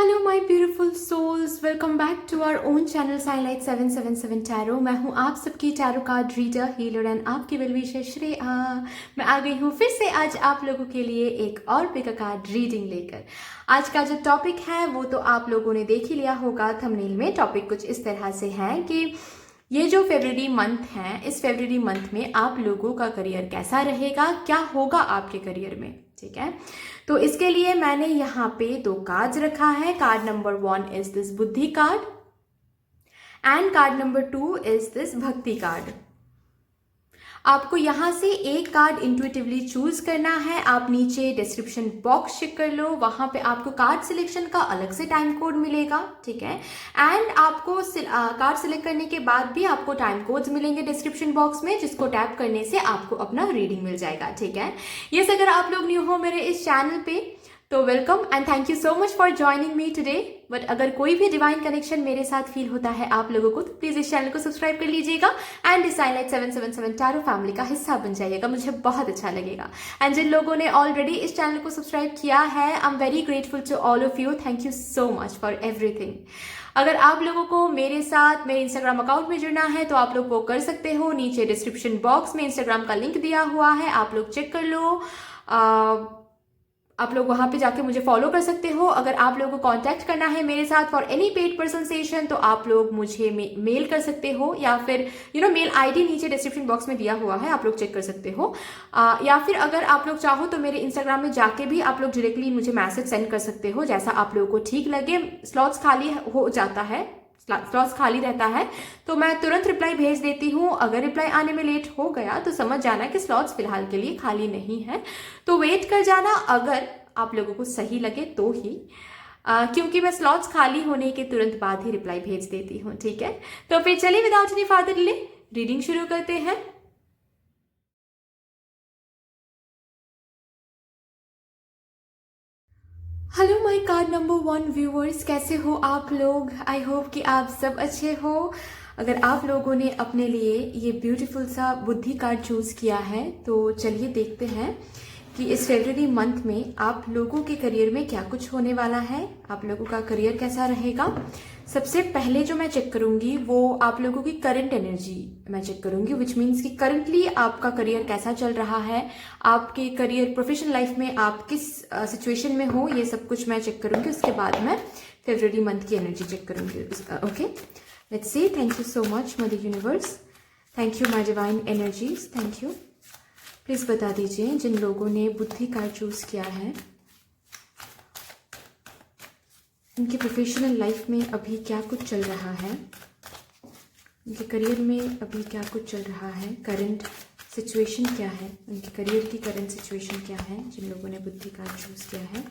Hello my beautiful souls, welcome back to our own channel signlight 777 tarot. मैं हूं आप सबकी tarot card reader, healer and आपकी well wisher Shreya. मैं आ गई हूं फिर से आज आप लोगों के लिए एक और पिक कार्ड रीडिंग लेकर। आज का जो टॉपिक है वो तो आप लोगों ने देख ही लिया होगा थंबनेल में। टॉपिक कुछ इस तरह से है कि ये जो फरवरी मंथ है, इस फरवरी मंथ में आप लोगों का करियर कैसा रहेगा, क्या होगा आपके करियर में। ठीक है, तो इसके लिए मैंने यहाँ पे 2 कार्ड्स रखा है। कार्ड नंबर 1 इज दिस बुद्धि card and card number 2 is this भक्ति कार्ड। आपको यहाँ से एक कार्ड इंट्यूटिवली चूज करना है। आप नीचे डिस्क्रिप्शन बॉक्स चेक कर लो, वहां पे आपको कार्ड सिलेक्शन का अलग से टाइम कोड मिलेगा। ठीक है, एंड आपको कार्ड सिलेक्ट करने के बाद भी आपको टाइम कोड्स मिलेंगे डिस्क्रिप्शन बॉक्स में, जिसको टैप करने से आपको अपना रीडिंग मिल जाएगा। ठीक है, ये अगर आप लोग न्यू हो मेरे इस चैनल पे तो welcome and thank you so much for joining me today. But अगर कोई भी डिवाइन कनेक्शन मेरे साथ फील होता है आप लोगों को, तो प्लीज इस चैनल को सब्सक्राइब कर लीजिएगा एंड इस साइनलाइट 777 टैरो फैमिली का हिस्सा बन जाइएगा, मुझे बहुत अच्छा लगेगा। एंड जिन लोगों ने ऑलरेडी इस चैनल को सब्सक्राइब किया है, I am very grateful to all of you. Thank you so much for everything. अगर आप लोगों को मेरे साथ मेरे इंस्टाग्राम अकाउंट में जुड़ना है तो आप लोग वो कर सकते हो। नीचे डिस्क्रिप्शन बॉक्स में इंस्टाग्राम का लिंक दिया हुआ है, आप लोग चेक कर लो। आप लोग वहां पे जाके मुझे फॉलो कर सकते हो। अगर आप लोगों को कांटेक्ट करना है मेरे साथ for any paid person session तो आप लोग मुझे मेल कर सकते हो, या फिर मेल आईडी नीचे डिस्क्रिप्शन बॉक्स में दिया हुआ है, आप लोग चेक कर सकते हो। या फिर अगर आप लोग चाहो तो मेरे इंस्टाग्राम में जाके भी आप लोग डायरेक्टली मुझे मैसेज सेंड कर सकते हो, जैसा आप लोगों को ठीक लगे। स्लॉट्स खाली हो जाता है, स्लॉट्स खाली रहता है तो मैं तुरंत रिप्लाई भेज देती हूँ। अगर रिप्लाई आने में लेट हो गया तो समझ जाना कि स्लॉट्स फिलहाल के लिए खाली नहीं है, तो वेट कर जाना अगर आप लोगों को सही लगे तो ही, क्योंकि मैं स्लॉट्स खाली होने के तुरंत बाद ही रिप्लाई भेज देती हूँ। ठीक है, तो फिर चलिए without any further delay reading शुरू करते हैं। Hello my card number 1 viewers, कैसे हो आप लोग? आई होप कि आप सब अच्छे हो। अगर आप लोगों ने अपने लिए ये ब्यूटीफुल सा बुद्धि कार्ड चूज किया है तो चलिए देखते हैं कि इस फरवरी मंथ में आप लोगों के करियर में क्या कुछ होने वाला है, आप लोगों का करियर कैसा रहेगा। सबसे पहले जो मैं चेक करूंगी वो आप लोगों की करंट एनर्जी मैं चेक करूंगी, विच मीन्स कि करंटली आपका करियर कैसा चल रहा है, आपके करियर प्रोफेशनल लाइफ में आप किस सिचुएशन में हो, ये सब कुछ मैं चेक करूंगी। उसके बाद मैं फरवरी मंथ की एनर्जी चेक करूंगी। Okay, let's see. Thank you so much mother universe, thank you my divine energies, thank you. Please बता दीजिए जिन लोगों ने बुद्धि कार्ड चूज किया है उनके प्रोफेशनल लाइफ में अभी क्या कुछ चल रहा है, उनके करियर में अभी क्या कुछ चल रहा है, करंट सिचुएशन क्या है, उनके करियर की करंट सिचुएशन क्या है जिन लोगों ने बुद्धि कार्ड चूज किया है।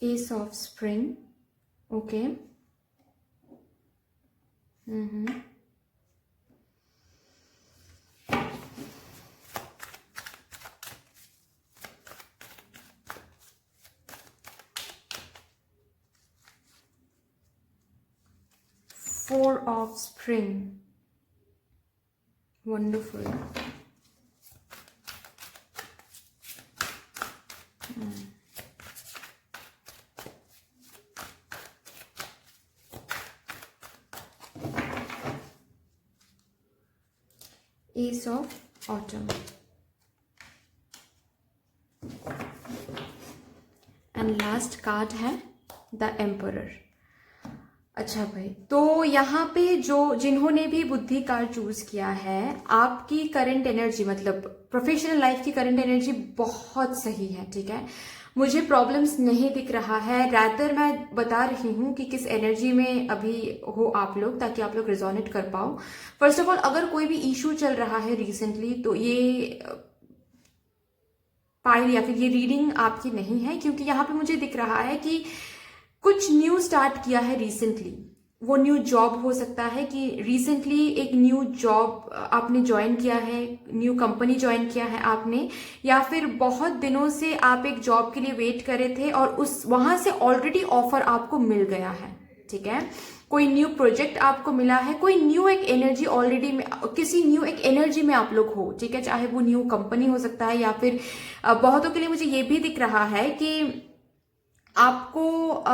Ace of Spring, okay. Four of Spring, wonderful. Ace of Autumn and last card है द एम्परर। अच्छा भाई, तो यहाँ पे जिन्होंने भी बुद्धि कार्ड चूज किया है, आपकी करंट एनर्जी मतलब प्रोफेशनल लाइफ की करंट एनर्जी बहुत सही है। ठीक है, मुझे प्रॉब्लम्स नहीं दिख रहा है, रैदर मैं बता रही हूँ कि किस एनर्जी में अभी हो आप लोग, ताकि आप लोग रिजोनेट कर पाओ। फर्स्ट ऑफ ऑल, अगर कोई भी इशू चल रहा है रिसेंटली तो ये पाइल या फिर ये रीडिंग आपकी नहीं है, क्योंकि यहाँ पे मुझे दिख रहा है कि कुछ न्यू स्टार्ट किया है रिसेंटली। वो न्यू जॉब हो सकता है कि रिसेंटली एक न्यू जॉब आपने ज्वाइन किया है, न्यू कंपनी ज्वाइन किया है आपने, या फिर बहुत दिनों से आप एक जॉब के लिए वेट कर रहे थे और वहां से ऑलरेडी ऑफर आपको मिल गया है। ठीक है, कोई न्यू प्रोजेक्ट आपको मिला है, कोई न्यू एक एनर्जी ऑलरेडी में, किसी न्यू एक एनर्जी में आप लोग हो, ठीक है। चाहे वो न्यू कंपनी हो सकता है, या फिर बहुतों के लिए मुझे ये भी दिख रहा है कि आपको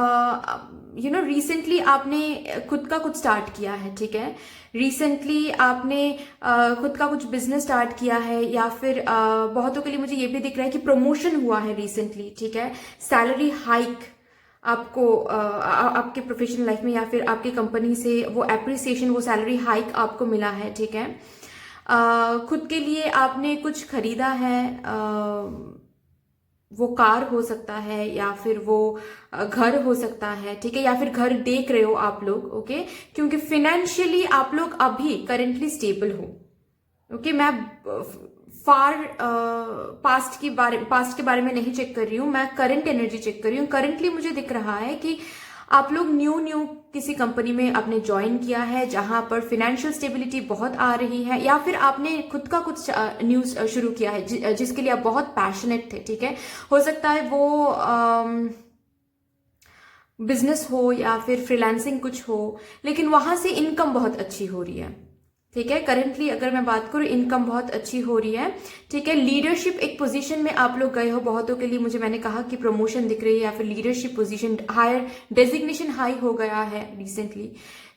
रिसेंटली आपने खुद का कुछ स्टार्ट किया है, ठीक है। रिसेंटली आपने खुद का कुछ बिजनेस स्टार्ट किया है, या फिर बहुतों के लिए मुझे ये भी दिख रहा है कि प्रमोशन हुआ है रिसेंटली, ठीक है। सैलरी हाइक आपको आपके प्रोफेशनल लाइफ में या फिर आपकी कंपनी से वो एप्रिसिएशन, वो सैलरी हाइक आपको मिला है, ठीक है। खुद के लिए आपने कुछ खरीदा है, वो कार हो सकता है या फिर वो घर हो सकता है, ठीक है, या फिर घर देख रहे हो आप लोग, ओके। क्योंकि फिनेंशियली आप लोग अभी करेंटली स्टेबल हो, ओके। मैं फार पास्ट के बारे में नहीं चेक कर रही हूँ, मैं करंट एनर्जी चेक कर रही हूँ। करंटली मुझे दिख रहा है कि आप लोग न्यू किसी कंपनी में आपने ज्वाइन किया है जहां पर फिनेंशियल स्टेबिलिटी बहुत आ रही है, या फिर आपने खुद का कुछ न्यूज शुरू किया है जिसके लिए आप बहुत पैशनेट थे, ठीक है। हो सकता है वो बिजनेस हो या फिर फ्रीलांसिंग कुछ हो, लेकिन वहां से इनकम बहुत अच्छी हो रही है, ठीक है। करंटली अगर मैं बात करूं, इनकम बहुत अच्छी हो रही है, ठीक है। लीडरशिप एक पोजीशन में आप लोग गए हो, बहुतों के लिए मुझे मैंने कहा कि प्रमोशन दिख रही है या फिर leadership position, higher designation high हो गया है रिसेंटली,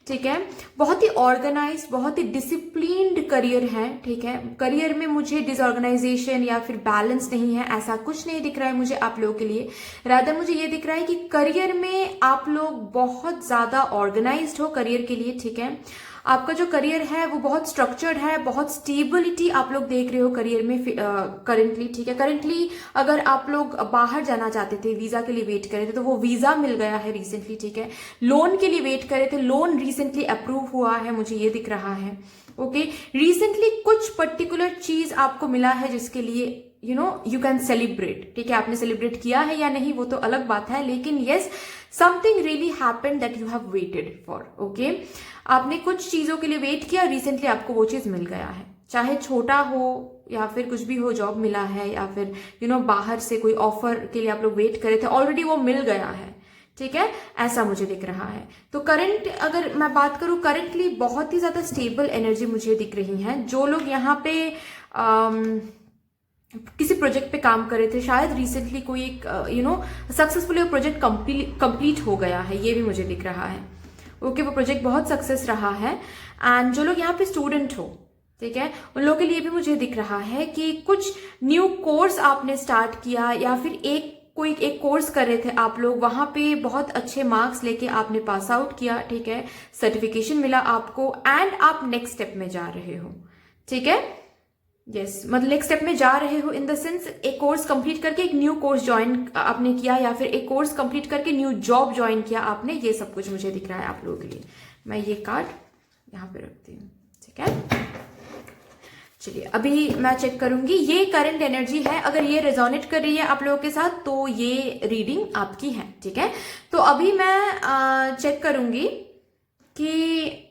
ठीक है। बहुत ही ऑर्गेनाइज, बहुत ही डिसिप्लिन्ड करियर है, ठीक है। करियर में मुझे डिसऑर्गेनाइजेशन या फिर बैलेंस नहीं है, ऐसा कुछ नहीं दिख रहा है मुझे आप लोगों के लिए। रादर मुझे ये दिख रहा है कि करियर में आप लोग बहुत ज्यादा ऑर्गेनाइज्ड हो करियर के लिए, ठीक है। आपका जो करियर है वो बहुत स्ट्रक्चर्ड है, बहुत स्टेबिलिटी आप लोग देख रहे हो करियर में करंटली, ठीक है। करंटली अगर आप लोग बाहर जाना चाहते थे, वीजा के लिए वेट कर रहे थे, तो वो वीजा मिल गया है रिसेंटली, ठीक है। लोन के लिए वेट कर रहे थे, लोन रिसेंटली अप्रूव हुआ है, मुझे ये दिख रहा है, ओके। रिसेंटली कुछ पर्टिकुलर चीज आपको मिला है जिसके लिए यू कैन सेलिब्रेट, ठीक है। आपने सेलिब्रेट किया है या नहीं वो तो अलग बात है, लेकिन yes, something really happened that you have waited for, okay. आपने कुछ चीजों के लिए वेट किया, रिसेंटली आपको वो चीज मिल गया है, चाहे छोटा हो या फिर कुछ भी हो, जॉब मिला है या फिर बाहर से कोई ऑफर के लिए आप लोग वेट कर रहे थे, ऑलरेडी वो मिल गया है, ठीक है। ऐसा मुझे दिख रहा है। तो करंट अगर मैं बात करूं, करंटली बहुत ही ज्यादा स्टेबल एनर्जी मुझे दिख रही है। जो लोग यहाँ पे किसी प्रोजेक्ट पे काम कर रहे थे, शायद रिसेंटली कोई एक सक्सेसफुली वो प्रोजेक्ट कंप्लीट हो गया है, ये भी मुझे दिख रहा है, ओके। वो प्रोजेक्ट बहुत सक्सेस रहा है। एंड जो लोग यहाँ पे स्टूडेंट हो, ठीक है, उन लोगों के लिए भी मुझे दिख रहा है कि कुछ न्यू कोर्स आपने स्टार्ट किया, या फिर कोई एक कोर्स कर रहे थे आप लोग, वहां पे बहुत अच्छे मार्क्स लेके आपने पास आउट किया, ठीक है, सर्टिफिकेशन मिला आपको, एंड आप नेक्स्ट स्टेप में जा रहे हो, ठीक है। यस, मतलब नेक्स्ट स्टेप में जा रहे हो इन द सेंस एक कोर्स कंप्लीट करके एक न्यू कोर्स ज्वाइन आपने किया, या फिर एक कोर्स कंप्लीट करके न्यू जॉब ज्वाइन किया आपने, ये सब कुछ मुझे दिख रहा है आप लोगों के लिए। मैं ये कार्ड यहाँ पे रखती हूँ, ठीक है। चलिए अभी मैं चेक करूंगी, ये करंट एनर्जी है, अगर ये रेजोनेट कर रही है आप लोगों के साथ तो ये रीडिंग आपकी है, ठीक है। तो अभी मैं चेक करूंगी कि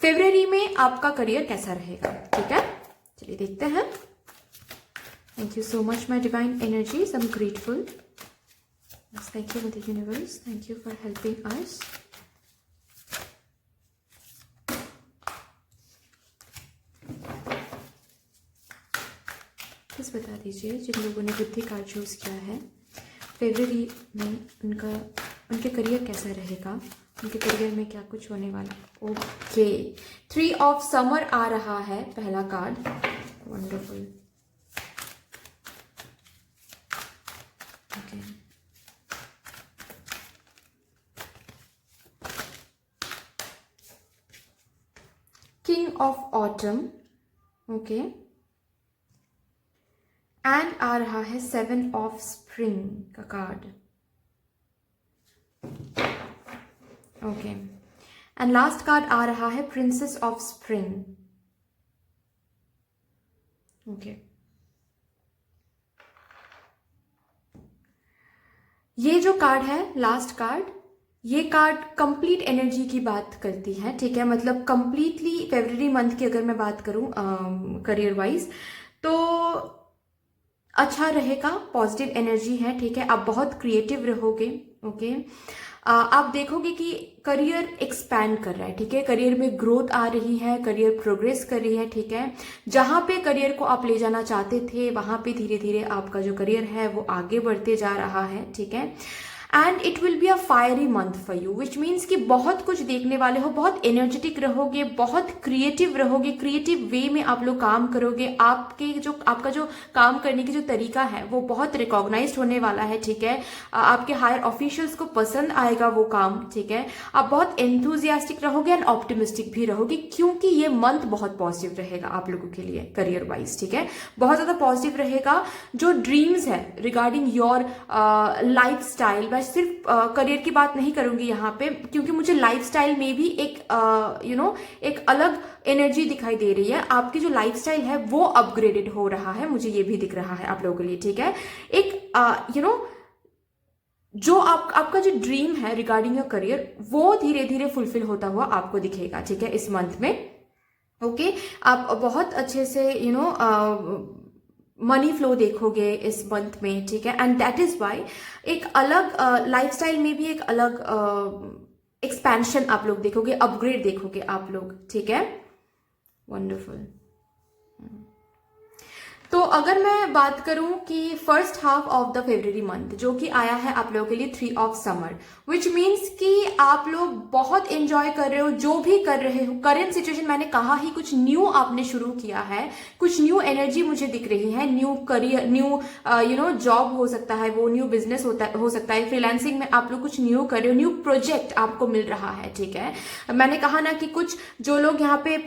फरवरी में आपका करियर कैसा रहेगा, ठीक है। चलिए देखते हैं। Thank you so much my divine energies, I am grateful. Thank you mother universe, thank you for helping us. Please बता दीजिए जिन लोगों ने बुद्धि कार्ड चूज किया है, फरवरी में उनके करियर कैसा रहेगा, उनके करियर में क्या कुछ होने वाला। ओके, 3 ऑफ समर आ रहा है पहला card, wonderful. Okay, king of autumn, okay, and आ रहा है 7 ऑफ स्प्रिंग का card, okay, and last card आ रहा है प्रिंसेस ऑफ स्प्रिंग, ओके। ये जो कार्ड है लास्ट कार्ड, ये कार्ड कंप्लीट एनर्जी की बात करती है, ठीक है। मतलब कंप्लीटली फरवरी मंथ की अगर मैं बात करूं करियर वाइज तो अच्छा रहेगा, पॉजिटिव एनर्जी है, ठीक है। आप बहुत क्रिएटिव रहोगे, ओके। आप देखोगे कि करियर एक्सपैंड कर रहा है, ठीक है, करियर में ग्रोथ आ रही है, करियर प्रोग्रेस कर रही है, ठीक है। जहां पे करियर को आप ले जाना चाहते थे वहां पे धीरे धीरे आपका जो करियर है वो आगे बढ़ते जा रहा है, ठीक है। And it will be a fiery month for you, which means कि बहुत कुछ देखने वाले हो, बहुत एनर्जेटिक रहोगे, बहुत क्रिएटिव रहोगे, क्रिएटिव वे में आप लोग काम करोगे, आपका जो काम करने की जो तरीका है वो बहुत रिकॉग्नाइज्ड होने वाला है, ठीक है। आपके हायर ऑफिशियल्स को पसंद आएगा वो काम, ठीक है। आप बहुत एंथुजियास्टिक रहोगे एंड ऑप्टिमिस्टिक भी रहोगे, क्योंकि ये मंथ बहुत पॉजिटिव रहेगा आप लोगों के लिए करियर वाइज, ठीक है, बहुत ज्यादा पॉजिटिव रहेगा। जो ड्रीम्स है रिगार्डिंग योर लाइफ स्टाइल, मैं सिर्फ करियर की बात नहीं करूंगी यहाँ पे, क्योंकि मुझे लाइफस्टाइल में भी एक एक अलग एनर्जी दिखाई दे रही है। आपकी जो लाइफस्टाइल है वो अपग्रेडेड हो रहा है, मुझे ये भी दिख रहा है आप लोगों के लिए, ठीक है। एक जो आपका जो ड्रीम है रिगार्डिंग योर करियर वो धीरे धीरे फुलफिल होता हुआ आपको दिखेगा, ठीक है, इस मंथ में। ओके, आप बहुत अच्छे से मनी फ्लो देखोगे इस मंथ में, ठीक है। एंड दैट इज वाई एक अलग लाइफस्टाइल में भी एक अलग एक्सपेंशन आप लोग देखोगे, अपग्रेड देखोगे आप लोग, ठीक है। वंडरफुल। तो अगर मैं बात करूं कि first half of the February month जो कि आया है आप लोगों के लिए 3 ऑफ समर, विच मीन्स कि आप लोग बहुत एंजॉय कर रहे हो जो भी कर रहे हो। करेंट सिचुएशन मैंने कहा ही, कुछ न्यू आपने शुरू किया है, कुछ न्यू एनर्जी मुझे दिख रही है, न्यू करियर, न्यू जॉब हो सकता है, वो न्यू बिजनेस हो सकता है, फ्रीलांसिंग में आप लोग कुछ न्यू कर रहे हो, न्यू प्रोजेक्ट आपको मिल रहा है, ठीक है। मैंने कहा ना कि कुछ जो लोग यहाँ पे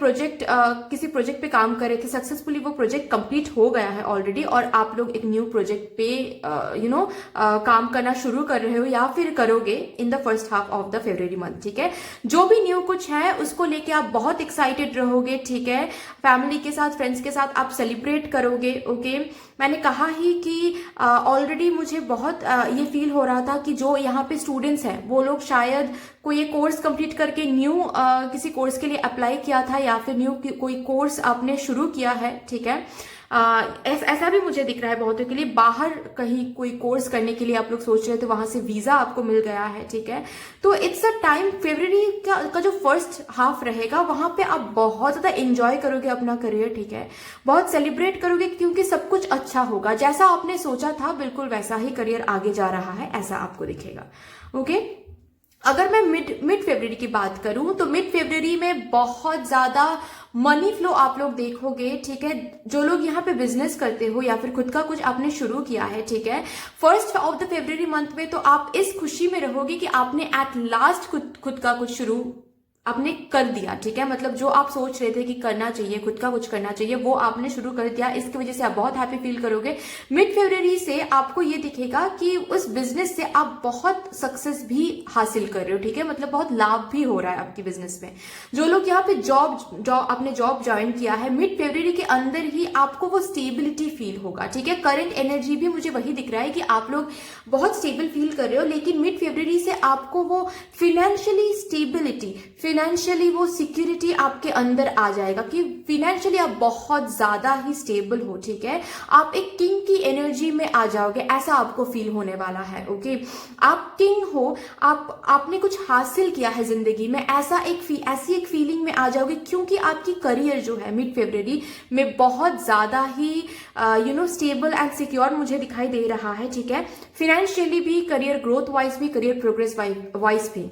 किसी प्रोजेक्ट पे काम कर रहे थे, सक्सेसफुली वो प्रोजेक्ट कंप्लीट हो गया है ऑलरेडी, और आप लोग एक न्यू प्रोजेक्ट पे काम करना शुरू कर रहे हो या फिर करोगे in the first half of the February month, ठीक है। जो भी न्यू कुछ है उसको लेके आप बहुत एक्साइटेड रहोगे, ठीक है। फैमिली के साथ, फ्रेंड्स के साथ आप सेलिब्रेट करोगे, ओके। मैंने कहा ही कि ऑलरेडी मुझे बहुत ये फील हो रहा था कि जो यहाँ पे स्टूडेंट्स हैं वो लोग शायद कोई ये कोर्स कंप्लीट करके न्यू किसी कोर्स के लिए अप्लाई किया था, या फिर न्यू कोई कोर्स आपने शुरू किया है, ठीक है। ऐसा भी मुझे दिख रहा है बहुतों के लिए, बाहर कहीं कोई कोर्स करने के लिए आप लोग सोच रहे थे, वहां से वीजा आपको मिल गया है, ठीक है। तो इट्स अ टाइम, फेब्रुअरी का जो फर्स्ट हाफ रहेगा वहां पे आप बहुत ज्यादा एंजॉय करोगे अपना करियर, ठीक है, बहुत सेलिब्रेट करोगे, क्योंकि सब कुछ अच्छा होगा, जैसा आपने सोचा था बिल्कुल वैसा ही करियर आगे जा रहा है, ऐसा आपको दिखेगा, ओके। अगर मैं मिड फेब्रुअरी की बात करूं तो मिड फेब्रुअरी में बहुत ज्यादा मनी फ्लो आप लोग देखोगे, ठीक है। जो लोग यहाँ पे बिजनेस करते हो या फिर खुद का कुछ आपने शुरू किया है, ठीक है, first of the February month में तो आप इस खुशी में रहोगे कि आपने एट लास्ट खुद का कुछ शुरू आपने कर दिया, ठीक है। मतलब जो आप सोच रहे थे कि करना चाहिए, खुद का कुछ करना चाहिए, वो आपने शुरू कर दिया, इसकी वजह से आप बहुत हैप्पी फील करोगे। मिड फरवरी से आपको ये दिखेगा कि उस बिजनेस से आप बहुत सक्सेस भी हासिल कर रहे हो, ठीक है, मतलब बहुत लाभ भी हो रहा है आपकी बिजनेस में। जो लोग यहाँ पे आपने जॉब ज्वाइन किया है, मिड फरवरी के अंदर ही आपको वो स्टेबिलिटी फील होगा, ठीक है। करंट एनर्जी भी मुझे वही दिख रहा है कि आप लोग बहुत स्टेबल फील कर रहे हो, लेकिन मिड फरवरी से आपको वो फाइनेंशियली स्टेबिलिटी, फाइनेंशियली वो सिक्योरिटी आपके अंदर आ जाएगा कि फाइनेंशियली आप बहुत ज्यादा ही स्टेबल हो, ठीक है। आप एक किंग की एनर्जी में आ जाओगे, ऐसा आपको फील होने वाला है, ओके। आप किंग हो, आपने कुछ हासिल किया है जिंदगी में, ऐसी एक फीलिंग में आ जाओगे, क्योंकि आपकी करियर जो है मिड फरवरी में बहुत ज्यादा ही स्टेबल एंड सिक्योर मुझे दिखाई दे रहा है, ठीक है। फाइनेंशियली भी, करियर ग्रोथ वाइज भी, करियर प्रोग्रेस वाइज भी।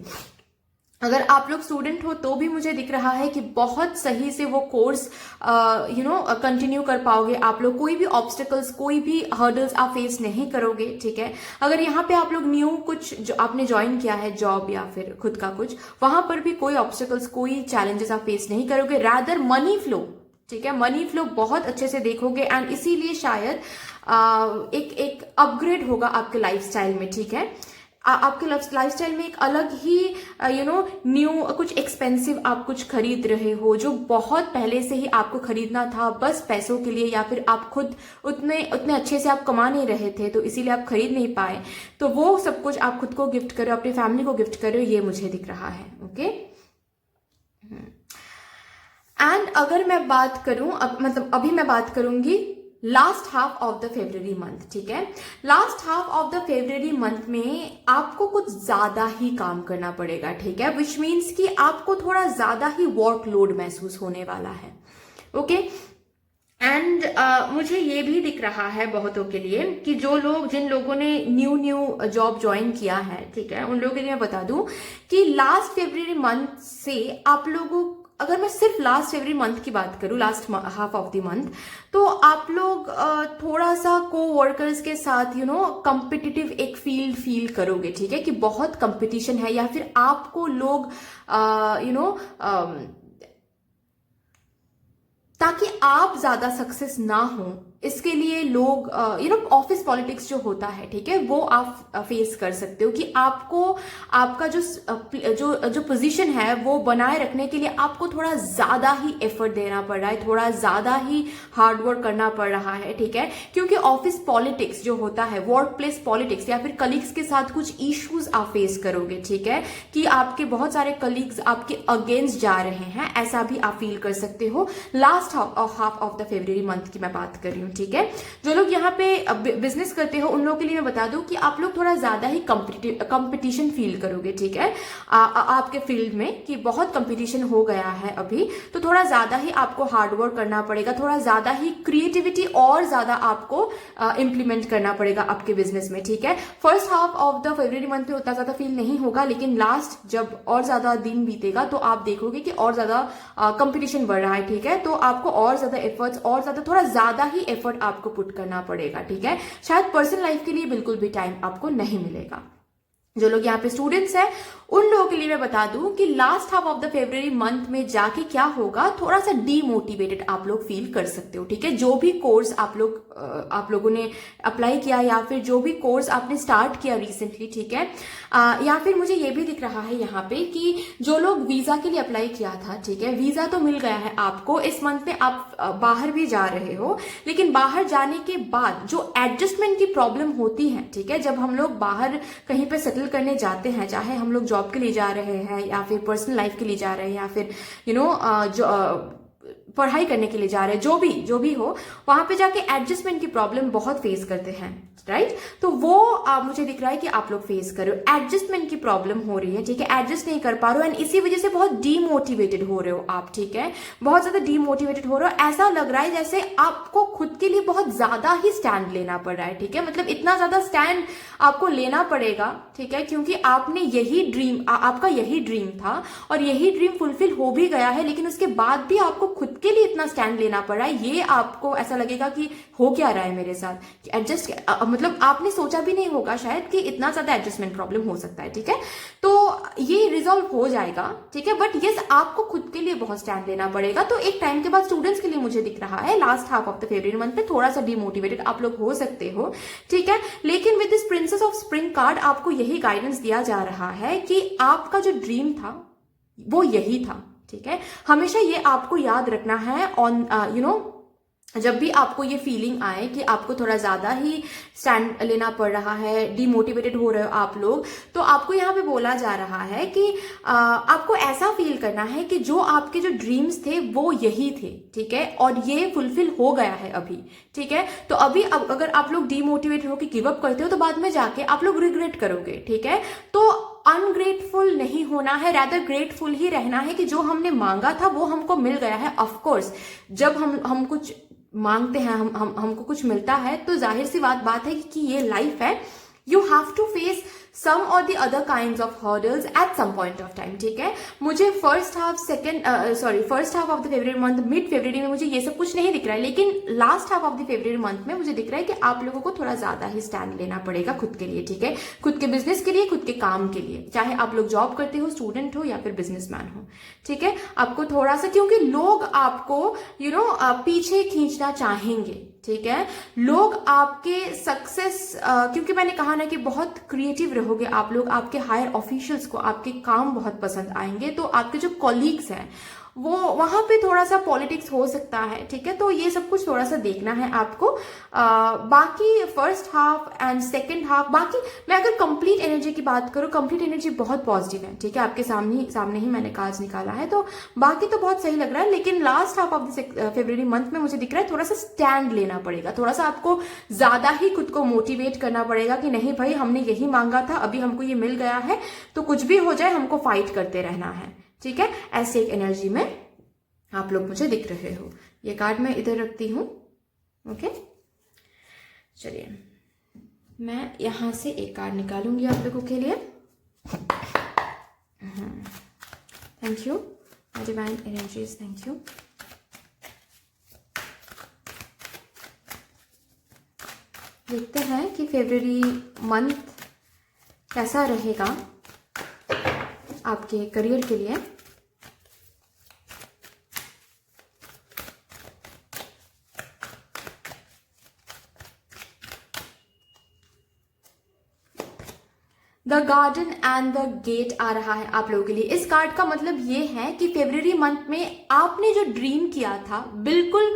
अगर आप लोग स्टूडेंट हो तो भी मुझे दिख रहा है कि बहुत सही से वो कोर्स कंटिन्यू कर पाओगे आप लोग, कोई भी ऑब्स्टिकल्स, कोई भी हर्डल्स आप फेस नहीं करोगे, ठीक है। अगर यहाँ पे आप लोग न्यू कुछ जो आपने ज्वाइन किया है, जॉब या फिर खुद का कुछ, वहां पर भी कोई ऑब्स्टिकल्स, कोई चैलेंजेस आप फेस नहीं करोगे, रादर मनी फ्लो, ठीक है, मनी फ्लो बहुत अच्छे से देखोगे, एंड इसीलिए शायद एक अपग्रेड होगा आपके लाइफस्टाइल में, ठीक है। आपके लाइफस्टाइल में एक अलग ही न्यू कुछ एक्सपेंसिव आप कुछ खरीद रहे हो, जो बहुत पहले से ही आपको खरीदना था बस पैसों के लिए, या फिर आप खुद उतने अच्छे से आप कमा नहीं रहे थे तो इसीलिए आप खरीद नहीं पाए, तो वो सब कुछ आप खुद को गिफ्ट करो, अपनी फैमिली को गिफ्ट करो, ये मुझे दिख रहा है, ओके। एंड अगर मैं बात करूं, मतलब अभी मैं बात करूंगी last half of the February month, ठीक है। Last half of the February month में आपको कुछ ज्यादा ही काम करना पड़ेगा, ठीक है, विच मीन्स कि आपको थोड़ा ज्यादा ही वर्कलोड महसूस होने वाला है, ओके। एंड मुझे ये भी दिख रहा है बहुतों के लिए कि जिन लोगों ने न्यू जॉब ज्वाइन किया है, ठीक है, उन लोगों के लिए मैं बता दूं कि लास्ट फेब्रुअरी मंथ से आप लोगों, अगर मैं सिर्फ लास्ट फेब्रुअरी मंथ की बात करूं, last half of the month, तो आप लोग थोड़ा सा को वर्कर्स के साथ कॉम्पिटिटिव एक फील करोगे, ठीक है, कि बहुत कंपटीशन है, या फिर आपको लोग ताकि आप ज्यादा सक्सेस ना हो, इसके लिए लोग ऑफिस पॉलिटिक्स जो होता है, ठीक है, वो आप फेस कर सकते हो कि आपको आपका जो पोजीशन है वो बनाए रखने के लिए आपको थोड़ा ज्यादा ही एफर्ट देना पड़ रहा है, थोड़ा ज्यादा ही हार्ड वर्क करना पड़ रहा है, ठीक है, क्योंकि ऑफिस पॉलिटिक्स जो होता है, वर्क प्लेस पॉलिटिक्स, या फिर कलीग्स के साथ कुछ इश्यूज आप फेस करोगे, ठीक है, कि आपके बहुत सारे कलीग्स आपके अगेंस्ट जा रहे हैं, ऐसा भी आप फील कर सकते हो। Last half of the February month की मैं बात कर रही हूँ, ठीक है। जो लोग यहाँ पे बिजनेस करते हो उन लोगों के लिए मैं बता दूं कि आप लोग थोड़ा ज्यादा ही कंपटीशन फील करोगे, ठीक है, आपके फील्ड में, कि बहुत कंपटीशन हो गया है अभी, तो थोड़ा ज्यादा ही आपको हार्ड वर्क करना पड़ेगा, थोड़ा ज्यादा ही क्रिएटिविटी और ज्यादा आपको इंप्लीमेंट करना पड़ेगा आपके बिजनेस में, ठीक है। First half of the February month में उतना ज्यादा फील नहीं होगा, लेकिन लास्ट जब और ज्यादा दिन बीतेगा तो आप देखोगे कि और ज्यादा कंपटीशन बढ़ रहा है, ठीक है, तो आपको और ज्यादा एफर्ट्स और ज्यादा थोड़ा ज्यादा ही एफर्ट आपको पुट करना पड़ेगा, ठीक है। शायद पर्सनल लाइफ के लिए बिल्कुल भी टाइम आपको नहीं मिलेगा। जो लोग यहाँ पे स्टूडेंट्स हैं उन लोगों के लिए मैं बता दूं कि last half of the February month में जाके क्या होगा, थोड़ा सा डीमोटिवेटेड आप लोग फील कर सकते हो, ठीक है। जो भी कोर्स आप लोगों ने अप्लाई किया, या फिर जो भी कोर्स आपने स्टार्ट किया रिसेंटली, ठीक है, या फिर मुझे ये भी दिख रहा है यहाँ पे कि जो लोग वीजा के लिए अप्लाई किया था, ठीक है, वीजा तो मिल गया है आपको, इस मंथ में आप बाहर भी जा रहे हो, लेकिन बाहर जाने के बाद जो एडजस्टमेंट की प्रॉब्लम होती है, ठीक है, जब हम लोग बाहर कहीं पे सेटल करने जाते हैं, चाहे हम लोग जॉब के लिए जा रहे हैं या फिर पर्सनल लाइफ के लिए जा रहे हैं, या फिर पढ़ाई करने के लिए जा रहे हैं, जो भी हो, वहां पे जाके एडजस्टमेंट की प्रॉब्लम बहुत फेस करते हैं, राइट। तो वो मुझे दिख रहा है कि आप लोग फेस कर रहे हो, एडजस्टमेंट की प्रॉब्लम हो रही है, ठीक है, एडजस्ट नहीं कर पा रहे हो, एंड इसी वजह से बहुत डीमोटिवेटेड हो रहे हो आप, ठीक है, बहुत ज्यादा डीमोटिवेटेड हो रहे हो। ऐसा लग रहा है जैसे आपको खुद के लिए बहुत ज्यादा ही स्टैंड लेना पड़ रहा है, ठीक है, मतलब इतना ज्यादा स्टैंड आपको लेना पड़ेगा, ठीक है, क्योंकि आपने यही ड्रीम, आपका यही ड्रीम था और यही ड्रीम फुलफिल हो भी गया है, लेकिन उसके बाद भी आपको खुद के लिए इतना स्टैंड लेना पड़ रहा है। ये आपको ऐसा लगेगा कि हो क्या रहा है मेरे साथ, कि एडजस्ट, मतलब आपने सोचा भी नहीं होगा शायद कि इतना ज्यादा एडजस्टमेंट प्रॉब्लम हो सकता है, ठीक है, तो ये रिजॉल्व हो जाएगा, ठीक है, बट यस आपको खुद के लिए बहुत स्टैंड लेना पड़ेगा। तो एक टाइम के बाद स्टूडेंट्स के लिए मुझे दिख रहा है last half of the February month में थोड़ा सा डिमोटिवेटेड आप लोग हो सकते हो, ठीक है, लेकिन with this princess of spring card आपको यही गाइडेंस दिया जा रहा है कि आपका जो ड्रीम था वो यही था, ठीक है। हमेशा ये आपको याद रखना है ऑन जब भी आपको ये फीलिंग आए कि आपको थोड़ा ज्यादा ही स्टैंड लेना पड़ रहा है, डिमोटिवेटेड हो रहे हो आप लोग, तो आपको यहाँ पे बोला जा रहा है कि आपको ऐसा फील करना है कि जो आपके जो ड्रीम्स थे वो यही थे, ठीक है, और ये फुलफिल हो गया है अभी, ठीक है। तो अभी अगर आप लोग डिमोटिवेटेड होकर गिव अप करते हो तो बाद में जाके आप लोग रिग्रेट करोगे, ठीक है। तो अनग्रेटफुल नहीं होना है, रादर ग्रेटफुल ही रहना है कि जो हमने मांगा था वो हमको मिल गया है। ऑफ कोर्स जब हम कुछ मांगते हैं, हमको कुछ मिलता है, तो जाहिर सी बात है कि ये लाइफ है, you have to face some or the other kinds of hurdles at some point of time, ठीक है। मुझे first half of the February month, mid February में मुझे ये सब कुछ नहीं दिख रहा है, लेकिन last half of the February month में मुझे दिख रहा है कि आप लोगों को थोड़ा ज्यादा ही स्टैंड लेना पड़ेगा खुद के लिए, ठीक है, खुद के बिजनेस के लिए, खुद के काम के लिए, चाहे आप लोग जॉब करते हो, स्टूडेंट हो या फिर बिजनेसमैन हो, ठीक है। आपको थोड़ा सा, क्योंकि लोग आपको पीछे खींचना चाहेंगे, ठीक है, लोग आपके सक्सेस, क्योंकि मैंने कहा ना कि बहुत क्रिएटिव रहोगे आप लोग, आपके हायर ऑफिशियल्स को आपके काम बहुत पसंद आएंगे, तो आपके जो कॉलीग्स हैं वो वहां पे थोड़ा सा पॉलिटिक्स हो सकता है, ठीक है। तो ये सब कुछ थोड़ा सा देखना है आपको। बाकी first half and second half, बाकी मैं अगर कंप्लीट एनर्जी की बात करूं, कंप्लीट एनर्जी बहुत पॉजिटिव है, ठीक है। आपके सामने ही मैंने कार्ड्स निकाला है, तो बाकी तो बहुत सही लग रहा है। लेकिन last half of the February month में मुझे दिख रहा है थोड़ा सा स्टैंड लेना पड़ेगा, थोड़ा सा आपको ज्यादा ही खुद को मोटिवेट करना पड़ेगा कि नहीं भाई, हमने यही मांगा था, अभी हमको ये मिल गया है, तो कुछ भी हो जाए हमको फाइट करते रहना है, ठीक है। ऐसी एक एनर्जी में आप लोग मुझे दिख रहे हो। ये कार्ड मैं इधर रखती हूँ, ओके। चलिए मैं यहां से एक कार्ड निकालूंगी आप लोगों के लिए। Thank you divine energies, thank you. देखते हैं कि फरवरी मंथ कैसा रहेगा आपके करियर के लिए। The garden and the gate आ रहा है आप लोगों के लिए। इस कार्ड का मतलब ये है कि फरवरी मंथ में आपने जो ड्रीम किया था बिल्कुल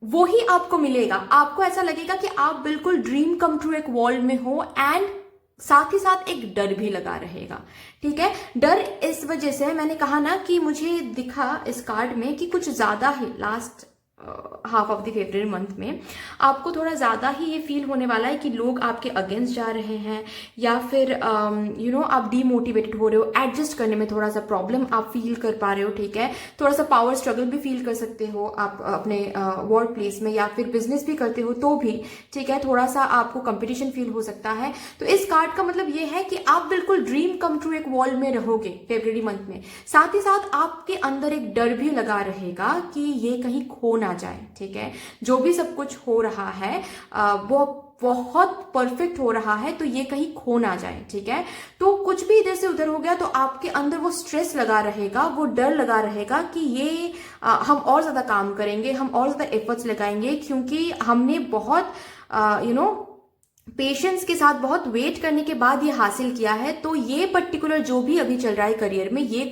वो ही आपको मिलेगा। आपको ऐसा लगेगा कि आप बिल्कुल ड्रीम कम ट्रू एक वर्ल्ड में हो, एंड साथ ही साथ एक डर भी लगा रहेगा, ठीक है। डर इस वजह से मैंने कहा ना कि मुझे दिखा इस कार्ड में कि कुछ ज्यादा ही last half of the February month में आपको थोड़ा ज़्यादा ही ये फील होने वाला है कि लोग आपके अगेंस्ट जा रहे हैं, या फिर आप डीमोटिवेटेड हो रहे हो, एडजस्ट करने में थोड़ा सा प्रॉब्लम आप फील कर पा रहे हो, ठीक है। थोड़ा सा पावर स्ट्रगल भी फील कर सकते हो आप अपने वर्क प्लेस में, या फिर बिजनेस भी करते हो तो भी, ठीक है। थोड़ा सा आपको कंपटीशन फील हो सकता है। तो इस कार्ड का मतलब ये है कि आप बिल्कुल ड्रीम कम ट्रू एक वर्ल्ड में रहोगे फरवरी मंथ में। साथ ही साथ आपके अंदर एक डर भी लगा रहेगा कि ये कहीं खो ना जाए, ठीक है। जो भी सब कुछ हो रहा है वो बहुत परफेक्ट हो रहा है, तो ये कहीं खो ना जाए, ठीक है। तो कुछ भी इधर से उधर हो गया तो आपके अंदर वो स्ट्रेस लगा रहेगा, वो डर लगा रहेगा कि ये हम और ज्यादा काम करेंगे, हम और ज्यादा एफर्ट्स लगाएंगे, क्योंकि हमने बहुत पेशेंस के साथ बहुत वेट करने के बाद ये हासिल किया है। तो ये पर्टिकुलर जो भी अभी चल रहा है करियर में, ये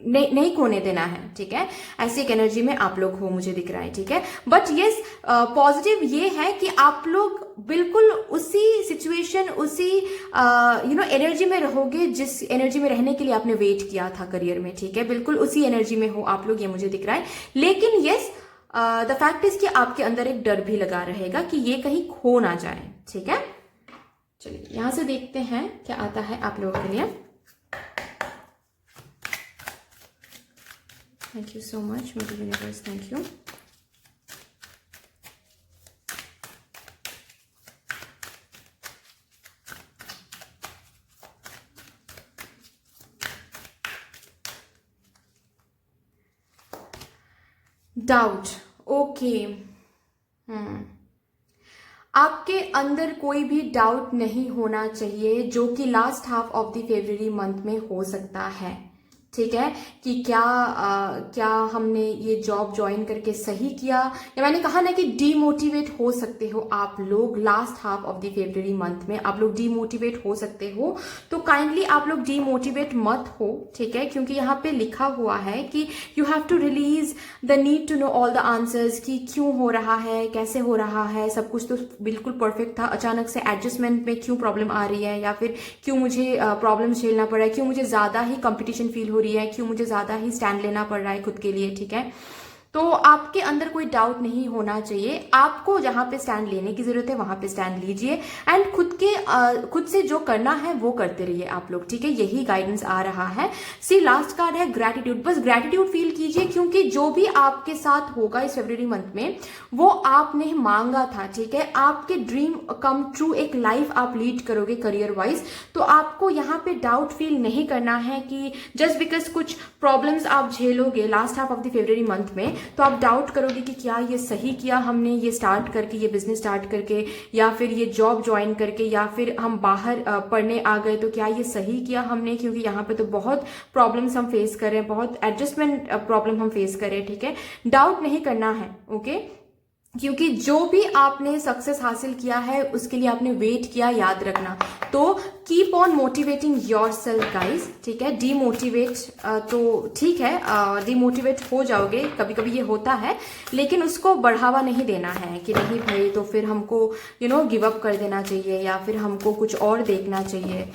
नहीं खोने देना है, ठीक है। ऐसी एक एनर्जी में आप लोग हो मुझे दिख रहा है, ठीक है। बट यस, पॉजिटिव ये है कि आप लोग बिल्कुल उसी सिचुएशन, उसी एनर्जी में रहोगे जिस एनर्जी में रहने के लिए आपने वेट किया था करियर में, ठीक है। बिल्कुल उसी एनर्जी में हो आप लोग, ये मुझे दिख रहा है। लेकिन यस, द फैक्ट इज कि आपके अंदर एक डर भी लगा रहेगा कि ये कहीं खो ना जाए, ठीक है। चलिए यहां से देखते हैं क्या आता है आप लोगों के लिए। Thank you so much, Mother Universe. Thank you. Doubt. Okay. आपके अंदर कोई भी डाउट नहीं होना चाहिए जो कि last half of the February month में हो सकता है, ठीक है। कि क्या हमने ये जॉब ज्वाइन करके सही किया, या मैंने कहा ना कि डीमोटिवेट हो सकते हो आप लोग last half of the February month में, आप लोग डीमोटिवेट हो सकते हो। तो काइंडली आप लोग डीमोटिवेट मत हो, ठीक है। क्योंकि यहाँ पे लिखा हुआ है कि you have to release the need to know all the answers, कि क्यों हो रहा है, कैसे हो रहा है, सब कुछ तो बिल्कुल परफेक्ट था, अचानक से एडजस्टमेंट में क्यों प्रॉब्लम आ रही है, या फिर क्यों मुझे प्रॉब्लम झेलना पड़ रहा है, क्यों मुझे ज्यादा ही कंपटीशन फील हो रही है, क्यों मुझे ज्यादा ही स्टैंड लेना पड़ रहा है खुद के लिए, ठीक है। तो आपके अंदर कोई डाउट नहीं होना चाहिए। आपको जहां पे स्टैंड लेने की जरूरत है वहां पे स्टैंड लीजिए, एंड खुद से जो करना है वो करते रहिए आप लोग, ठीक है। यही गाइडेंस आ रहा है। सी लास्ट कार्ड है ग्रैटिट्यूड। बस ग्रैटिट्यूड फील कीजिए, क्योंकि जो भी आपके साथ होगा इस फरवरी मंथ में वो आपने मांगा था, ठीक है। आपके ड्रीम कम ट्रू एक लाइफ आप लीड करोगे करियर वाइज। तो आपको यहाँ पे डाउट फील नहीं करना है कि जस्ट बिकॉज कुछ प्रॉब्लम्स आप झेलोगे last half of the February month में, तो आप डाउट करोगे कि क्या ये सही किया हमने ये स्टार्ट करके, ये बिजनेस स्टार्ट करके, या फिर ये जॉब ज्वाइन करके, या फिर हम बाहर पढ़ने आ गए तो क्या ये सही किया हमने, क्योंकि यहाँ पे तो बहुत प्रॉब्लम्स हम फेस कर रहे हैं, बहुत एडजस्टमेंट प्रॉब्लम हम फेस कर रहे हैं, ठीक है। डाउट नहीं करना है, ओके। क्योंकि जो भी आपने सक्सेस हासिल किया है उसके लिए आपने वेट किया, याद रखना। तो keep on motivating your self guys, ठीक है। डीमोटिवेट तो ठीक है, डीमोटिवेट हो जाओगे, कभी कभी ये होता है, लेकिन उसको बढ़ावा नहीं देना है कि नहीं भाई तो फिर हमको गिव अप कर देना चाहिए या फिर हमको कुछ और देखना चाहिए,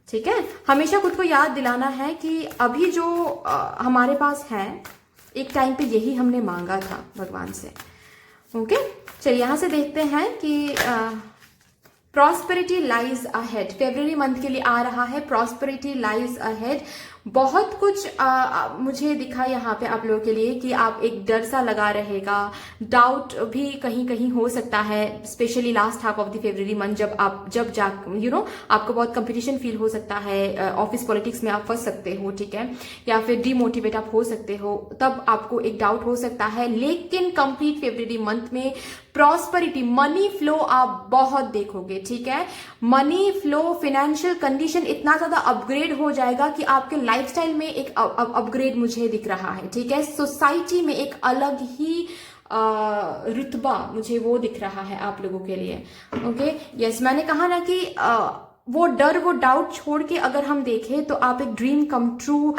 ठीक है। हमेशा खुद को याद दिलाना है कि अभी जो हमारे पास है, एक टाइम पे यही हमने मांगा था भगवान से। ओके, चलिए यहाँ से देखते हैं कि प्रॉस्पेरिटी लाइज अहेड, फरवरी मंथ के लिए आ रहा है प्रॉस्पेरिटी लाइज अहेड। बहुत कुछ मुझे दिखा यहाँ पे आप लोगों के लिए कि आप एक डर सा लगा रहेगा, डाउट भी कहीं कहीं हो सकता है, specially last half of the February month जब आप आपको बहुत कंपटीशन फील हो सकता है, ऑफिस पॉलिटिक्स में आप फंस सकते हो, ठीक है, या फिर डीमोटिवेट आप हो सकते हो, तब आपको एक डाउट हो सकता है। लेकिन कंप्लीट फरवरी मंथ में प्रॉस्पेरिटी, मनी फ्लो आप बहुत देखोगे, ठीक है। मनी फ्लो, फाइनेंशियल कंडीशन इतना ज्यादा अपग्रेड हो जाएगा कि आपके लाइफस्टाइल में एक अपग्रेड मुझे दिख रहा है, ठीक है। सोसाइटी में एक अलग ही रुतबा मुझे वो दिख रहा है आप लोगों के लिए। ओके, यस, मैंने कहा ना कि वो डर, वो डाउट छोड़ के अगर हम देखें तो आप एक ड्रीम कम ट्रू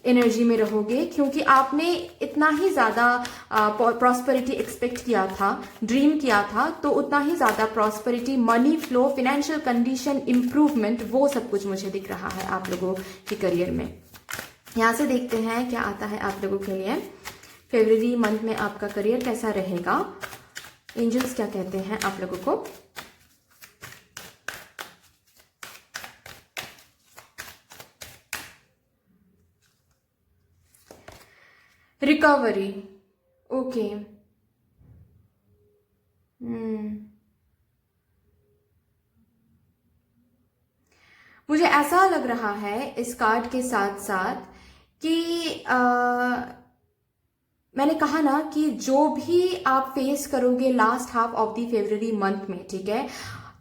एनर्जी में रहोगे, क्योंकि आपने इतना ही ज्यादा प्रॉस्पेरिटी एक्सपेक्ट किया था, ड्रीम किया था, तो उतना ही ज्यादा prosperity, money flow, financial condition improvement, वो सब कुछ मुझे दिख रहा है आप लोगों के करियर में। यहाँ से देखते हैं क्या आता है आप लोगों के लिए फरवरी मंथ में, आपका करियर कैसा रहेगा, एंजल्स क्या कहते हैं आप लोगों को। रिकवरी, ओके, मुझे ऐसा लग रहा है इस कार्ड के साथ साथ कि मैंने कहा ना कि जो भी आप फेस करोगे last half of the February month में, ठीक है,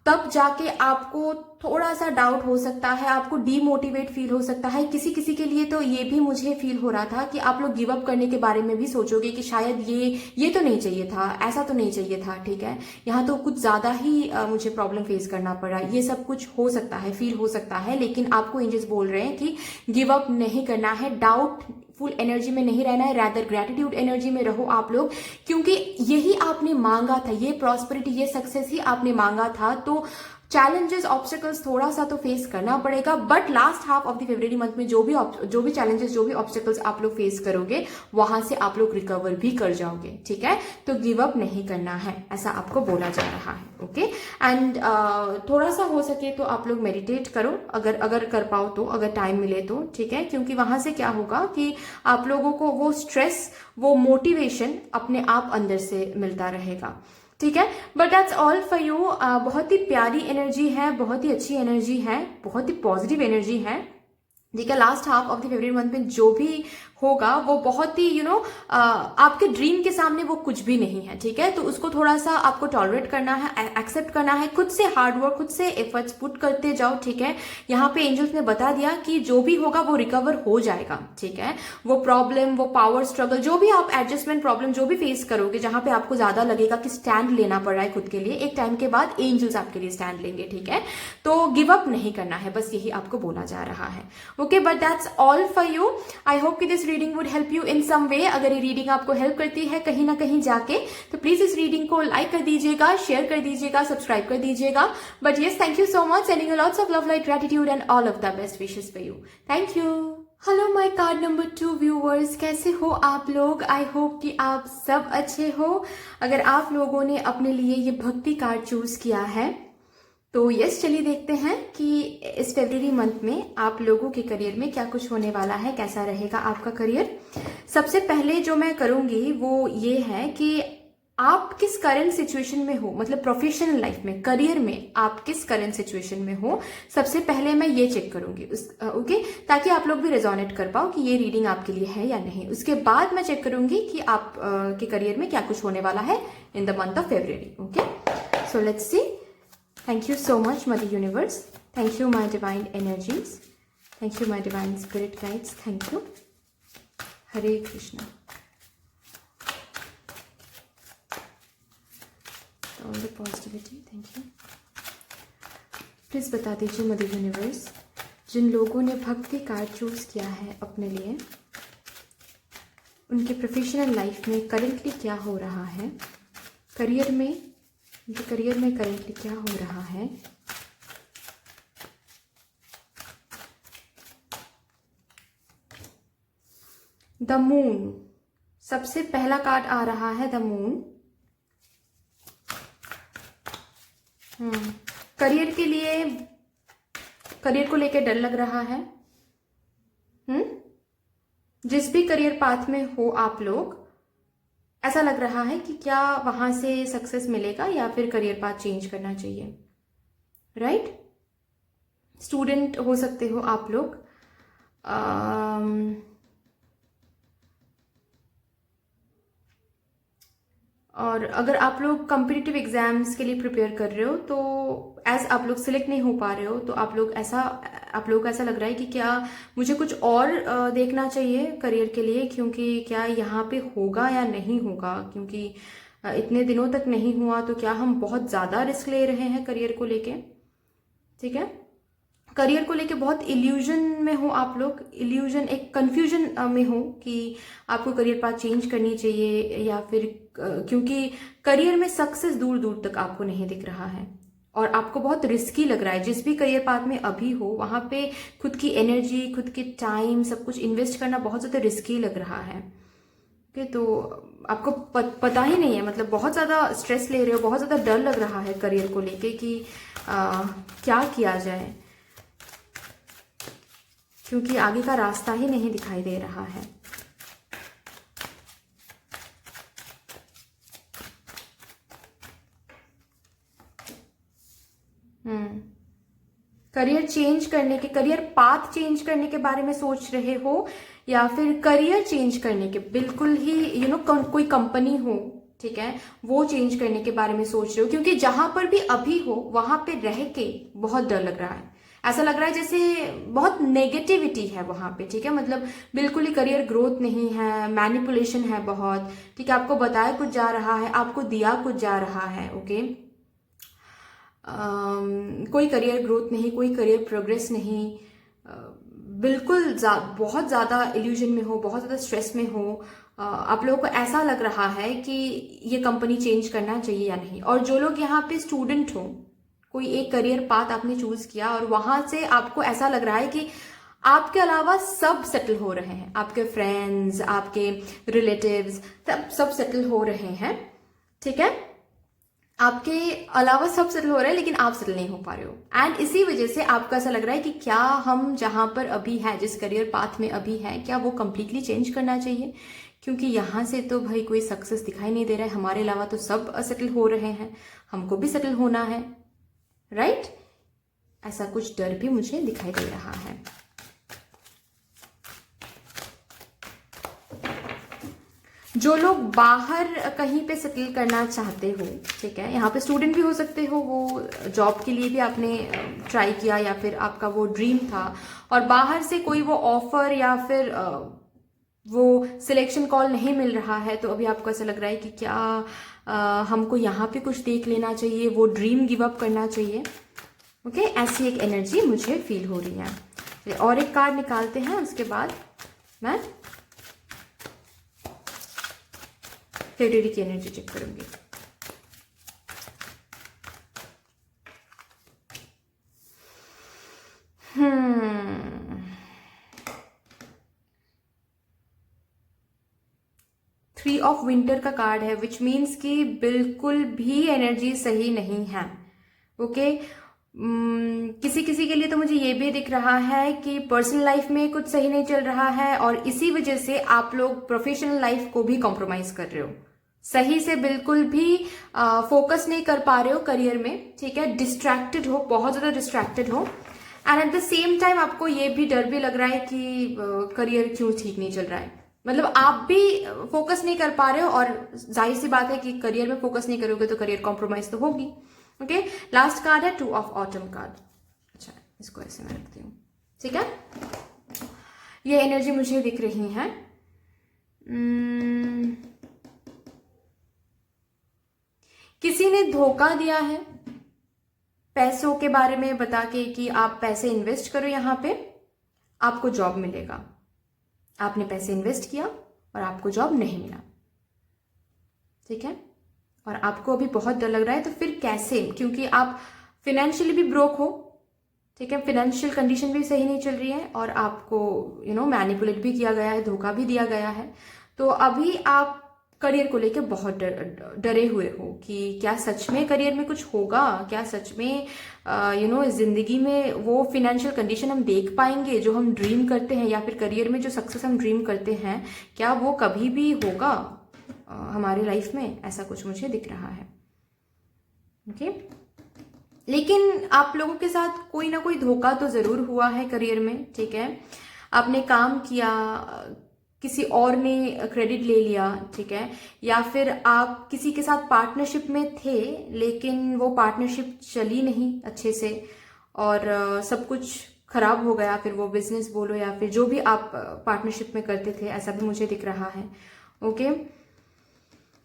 तब जाके आपको थोड़ा सा डाउट हो सकता है, आपको डीमोटिवेट फील हो सकता है। किसी किसी के लिए तो ये भी मुझे फील हो रहा था कि आप लोग गिव अप करने के बारे में भी सोचोगे कि शायद ये तो नहीं चाहिए था, ऐसा तो नहीं चाहिए था, ठीक है, यहाँ तो कुछ ज्यादा ही मुझे प्रॉब्लम फेस करना पड़ा, ये सब कुछ हो सकता है, फील हो सकता है। लेकिन आपको एंजल्स बोल रहे हैं कि गिव अप नहीं करना है, डाउट फुल एनर्जी में नहीं रहना है, रैदर ग्रेटिट्यूड एनर्जी में रहो आप लोग, क्योंकि यही आपने मांगा था, ये प्रॉस्पेरिटी, ये सक्सेस ही आपने मांगा था। तो चैलेंजेस, ऑब्स्टिकल्स थोड़ा सा तो फेस करना पड़ेगा, but last half of the February month में जो भी चैलेंजेस, जो भी ऑब्स्टिकल्स आप लोग फेस करोगे, वहां से आप लोग रिकवर भी कर जाओगे, ठीक है। तो गिव अप नहीं करना है, ऐसा आपको बोला जा रहा है। ओके, एंड थोड़ा सा हो सके तो आप लोग मेडिटेट करो, अगर कर पाओ तो, अगर टाइम मिले तो, ठीक है, क्योंकि वहां से क्या होगा कि आप लोगों को वो स्ट्रेस, वो मोटिवेशन अपने आप अंदर से मिलता रहेगा, ठीक है। But that's all for you. बहुत ही प्यारी एनर्जी है, बहुत ही अच्छी एनर्जी है, बहुत ही पॉजिटिव एनर्जी है, ठीक है। Last half of the February month में जो भी होगा वो बहुत ही आपके ड्रीम के सामने वो कुछ भी नहीं है, ठीक है। तो उसको थोड़ा सा आपको टॉलरेट करना है, एक्सेप्ट करना है, खुद से हार्ड वर्क, खुद से एफर्ट्स पुट करते जाओ, ठीक है। यहाँ पे एंजल्स ने बता दिया कि जो भी होगा वो रिकवर हो जाएगा, ठीक है। वो प्रॉब्लम, वो पावर स्ट्रगल, जो भी आप एडजस्टमेंट प्रॉब्लम जो भी फेस करोगे, जहां पे आपको ज्यादा लगेगा कि स्टैंड लेना पड़ रहा है खुद के लिए, एक टाइम के बाद एंजल्स आपके लिए स्टैंड लेंगे, ठीक है। तो गिव अप नहीं करना है, बस यही आपको बोला जा रहा है। Okay, but that's all for you. I hope कि this reading would help you in some way. अगर ये रीडिंग आपको हेल्प करती है कहीं ना कहीं जाके, तो प्लीज इस रीडिंग को लाइक कर दीजिएगा, शेयर कर दीजिएगा, सब्सक्राइब कर दीजिएगा। But yes, thank you so much, sending lots of love, light, gratitude and all of the best wishes for you. Thank you. Hello my card number 2 viewers, कैसे हो आप लोग? आई होप कि आप सब अच्छे हो। अगर आप लोगों ने अपने लिए ये भक्ति कार्ड चूज किया है तो यस, चलिए देखते हैं कि इस फरवरी मंथ में आप लोगों के करियर में क्या कुछ होने वाला है, कैसा रहेगा आपका करियर। सबसे पहले जो मैं करूंगी वो ये है कि आप किस करंट सिचुएशन में हो, मतलब प्रोफेशनल लाइफ में, करियर में आप किस करंट सिचुएशन में हो, सबसे पहले मैं ये चेक करूंगी ओके, ताकि आप लोग भी रेजोनेट कर पाओ कि ये रीडिंग आपके लिए है या नहीं। उसके बाद मैं चेक करूंगी कि आप के करियर में क्या कुछ होने वाला है in the month of February. Okay, so let's see. Thank you so much, Mother Universe. Thank you, my divine energies. Thank you, my divine spirit guides. Thank you. Hare Krishna. All the positivity, thank you. Please बता दीजिए mother universe, जिन लोगों ने भक्ति card choose किया है अपने लिए, उनके प्रोफेशनल लाइफ में करंटली क्या हो रहा है, करियर में, उनके करियर में करंटली क्या हो रहा है, द मून, सबसे पहला कार्ड आ रहा है द मून। करियर के लिए, करियर को लेकर डर लग रहा है। जिस भी करियर पाथ में हो आप लोग, ऐसा लग रहा है कि क्या वहां से सक्सेस मिलेगा या फिर करियर पाथ चेंज करना चाहिए, राइट? स्टूडेंट हो सकते हो आप लोग, और अगर आप लोग कॉम्पिटिटिव एग्जाम्स के लिए प्रिपेयर कर रहे हो तो एज आप लोग सिलेक्ट नहीं हो पा रहे हो, तो आप लोग को ऐसा लग रहा है कि क्या मुझे कुछ और देखना चाहिए करियर के लिए, क्योंकि क्या यहाँ पे होगा या नहीं होगा, क्योंकि इतने दिनों तक नहीं हुआ, तो क्या हम बहुत ज़्यादा रिस्क ले रहे हैं करियर को लेके, ठीक है? करियर को लेके बहुत इल्यूजन में हो आप लोग, इल्यूजन, एक कंफ्यूजन में हो कि आपको करियर पाथ चेंज करनी चाहिए या फिर क्योंकि करियर में सक्सेस दूर दूर तक आपको नहीं दिख रहा है और आपको बहुत रिस्की लग रहा है। जिस भी करियर पाथ में अभी हो वहां पे खुद की एनर्जी, खुद के टाइम, सब कुछ इन्वेस्ट करना बहुत ज़्यादा रिस्की लग रहा है। ओके, तो आपको पता ही नहीं है, मतलब बहुत ज़्यादा स्ट्रेस ले रहे हो, बहुत ज़्यादा डर लग रहा है करियर को लेके कि क्या किया जाए, क्योंकि आगे का रास्ता ही नहीं दिखाई दे रहा है। करियर चेंज करने के, करियर पाथ चेंज करने के बारे में सोच रहे हो या फिर करियर चेंज करने के, बिल्कुल ही कोई कंपनी हो, ठीक है, वो चेंज करने के बारे में सोच रहे हो, क्योंकि जहां पर भी अभी हो वहां पे रह के बहुत डर लग रहा है। ऐसा लग रहा है जैसे बहुत नेगेटिविटी है वहां पे, ठीक है, मतलब बिल्कुल ही करियर ग्रोथ नहीं है, मैनिपुलेशन है बहुत, ठीक है, आपको बताया कुछ जा रहा है, आपको दिया कुछ जा रहा है, ओके। कोई करियर ग्रोथ नहीं, कोई करियर प्रोग्रेस नहीं, बिल्कुल बहुत ज़्यादा इल्यूजन में हो, बहुत ज़्यादा स्ट्रेस में हो। आप लोगों को ऐसा लग रहा है कि ये कंपनी चेंज करना चाहिए या नहीं। और जो लोग यहाँ पे स्टूडेंट हो, कोई एक करियर पाथ आपने चूज किया और वहां से आपको ऐसा लग रहा है कि आपके अलावा सब सेटल हो रहे हैं, आपके फ्रेंड्स, आपके रिलेटिव्स, सब सेटल हो रहे हैं, ठीक है, आपके अलावा सब सेटल हो रहे हैं लेकिन आप सेटल नहीं हो पा रहे हो। एंड इसी वजह से आपको ऐसा लग रहा है कि क्या हम जहां पर अभी है, जिस करियर पाथ में अभी है, क्या वो कंप्लीटली चेंज करना चाहिए, क्योंकि यहाँ से तो भाई कोई सक्सेस दिखाई नहीं दे रहा है, हमारे अलावा तो सब सेटल हो रहे हैं, हमको भी सेटल होना है, राइट? ऐसा कुछ डर भी मुझे दिखाई दे रहा है। जो लोग बाहर कहीं पे सेटल करना चाहते हो, ठीक है, यहाँ पे स्टूडेंट भी हो सकते हो, वो जॉब के लिए भी आपने ट्राई किया या फिर आपका वो ड्रीम था और बाहर से कोई वो ऑफर या फिर वो सिलेक्शन कॉल नहीं मिल रहा है, तो अभी आपको ऐसा लग रहा है कि क्या हमको यहाँ पे कुछ देख लेना चाहिए, वो ड्रीम गिव अप करना चाहिए, ओके, ऐसी एक एनर्जी मुझे फील हो रही है। और एक कार्ड निकालते हैं, उसके बाद मैं फेब्रुअरी की एनर्जी चेक करूंगी। थ्री ऑफ विंटर का कार्ड है, विच मीन्स कि बिल्कुल भी एनर्जी सही नहीं है, ओके। किसी किसी के लिए तो मुझे ये भी दिख रहा है कि पर्सनल लाइफ में कुछ सही नहीं चल रहा है और इसी वजह से आप लोग प्रोफेशनल लाइफ को भी कॉम्प्रोमाइज कर रहे हो, सही से बिल्कुल भी फोकस नहीं कर पा रहे हो करियर में, ठीक है, डिस्ट्रैक्टेड हो, बहुत ज्यादा डिस्ट्रैक्टेड हो। And at the same time आपको ये भी डर भी लग रहा है कि करियर क्यों ठीक नहीं चल रहा है, मतलब आप भी फोकस नहीं कर पा रहे हो और जाहिर सी बात है कि करियर में फोकस नहीं करोगे तो करियर कॉम्प्रोमाइज तो होगी, ओके। लास्ट कार्ड है टू ऑफ ऑटम कार्ड। अच्छा, इसको ऐसे मैं रखती हूँ, ठीक है, ये एनर्जी मुझे दिख रही है। किसी ने धोखा दिया है पैसों के बारे में बता के कि आप पैसे इन्वेस्ट करो, यहाँ पे आपको जॉब मिलेगा। आपने पैसे इन्वेस्ट किया और आपको जॉब नहीं मिला, ठीक है, और आपको अभी बहुत डर लग रहा है। तो फिर कैसे, क्योंकि आप फिनेंशियली भी ब्रोक हो, ठीक है, फाइनेंशियल कंडीशन भी सही नहीं चल रही है और आपको मैनिपुलेट भी किया गया है, धोखा भी दिया गया है। तो अभी आप करियर को लेके बहुत डरे हुए हो कि क्या सच में करियर में कुछ होगा, क्या सच में जिंदगी में वो फिनेंशियल कंडीशन हम देख पाएंगे जो हम ड्रीम करते हैं, या फिर करियर में जो सक्सेस हम ड्रीम करते हैं, क्या वो कभी भी होगा हमारे लाइफ में? ऐसा कुछ मुझे दिख रहा है। ओके, लेकिन आप लोगों के साथ कोई ना कोई धोखा तो जरूर हुआ है करियर में, ठीक है। आपने काम किया, किसी और ने क्रेडिट ले लिया, ठीक है, या फिर आप किसी के साथ पार्टनरशिप में थे लेकिन वो पार्टनरशिप चली नहीं अच्छे से और सब कुछ खराब हो गया, फिर वो बिजनेस बोलो या फिर जो भी आप पार्टनरशिप में करते थे, ऐसा भी मुझे दिख रहा है। ओके,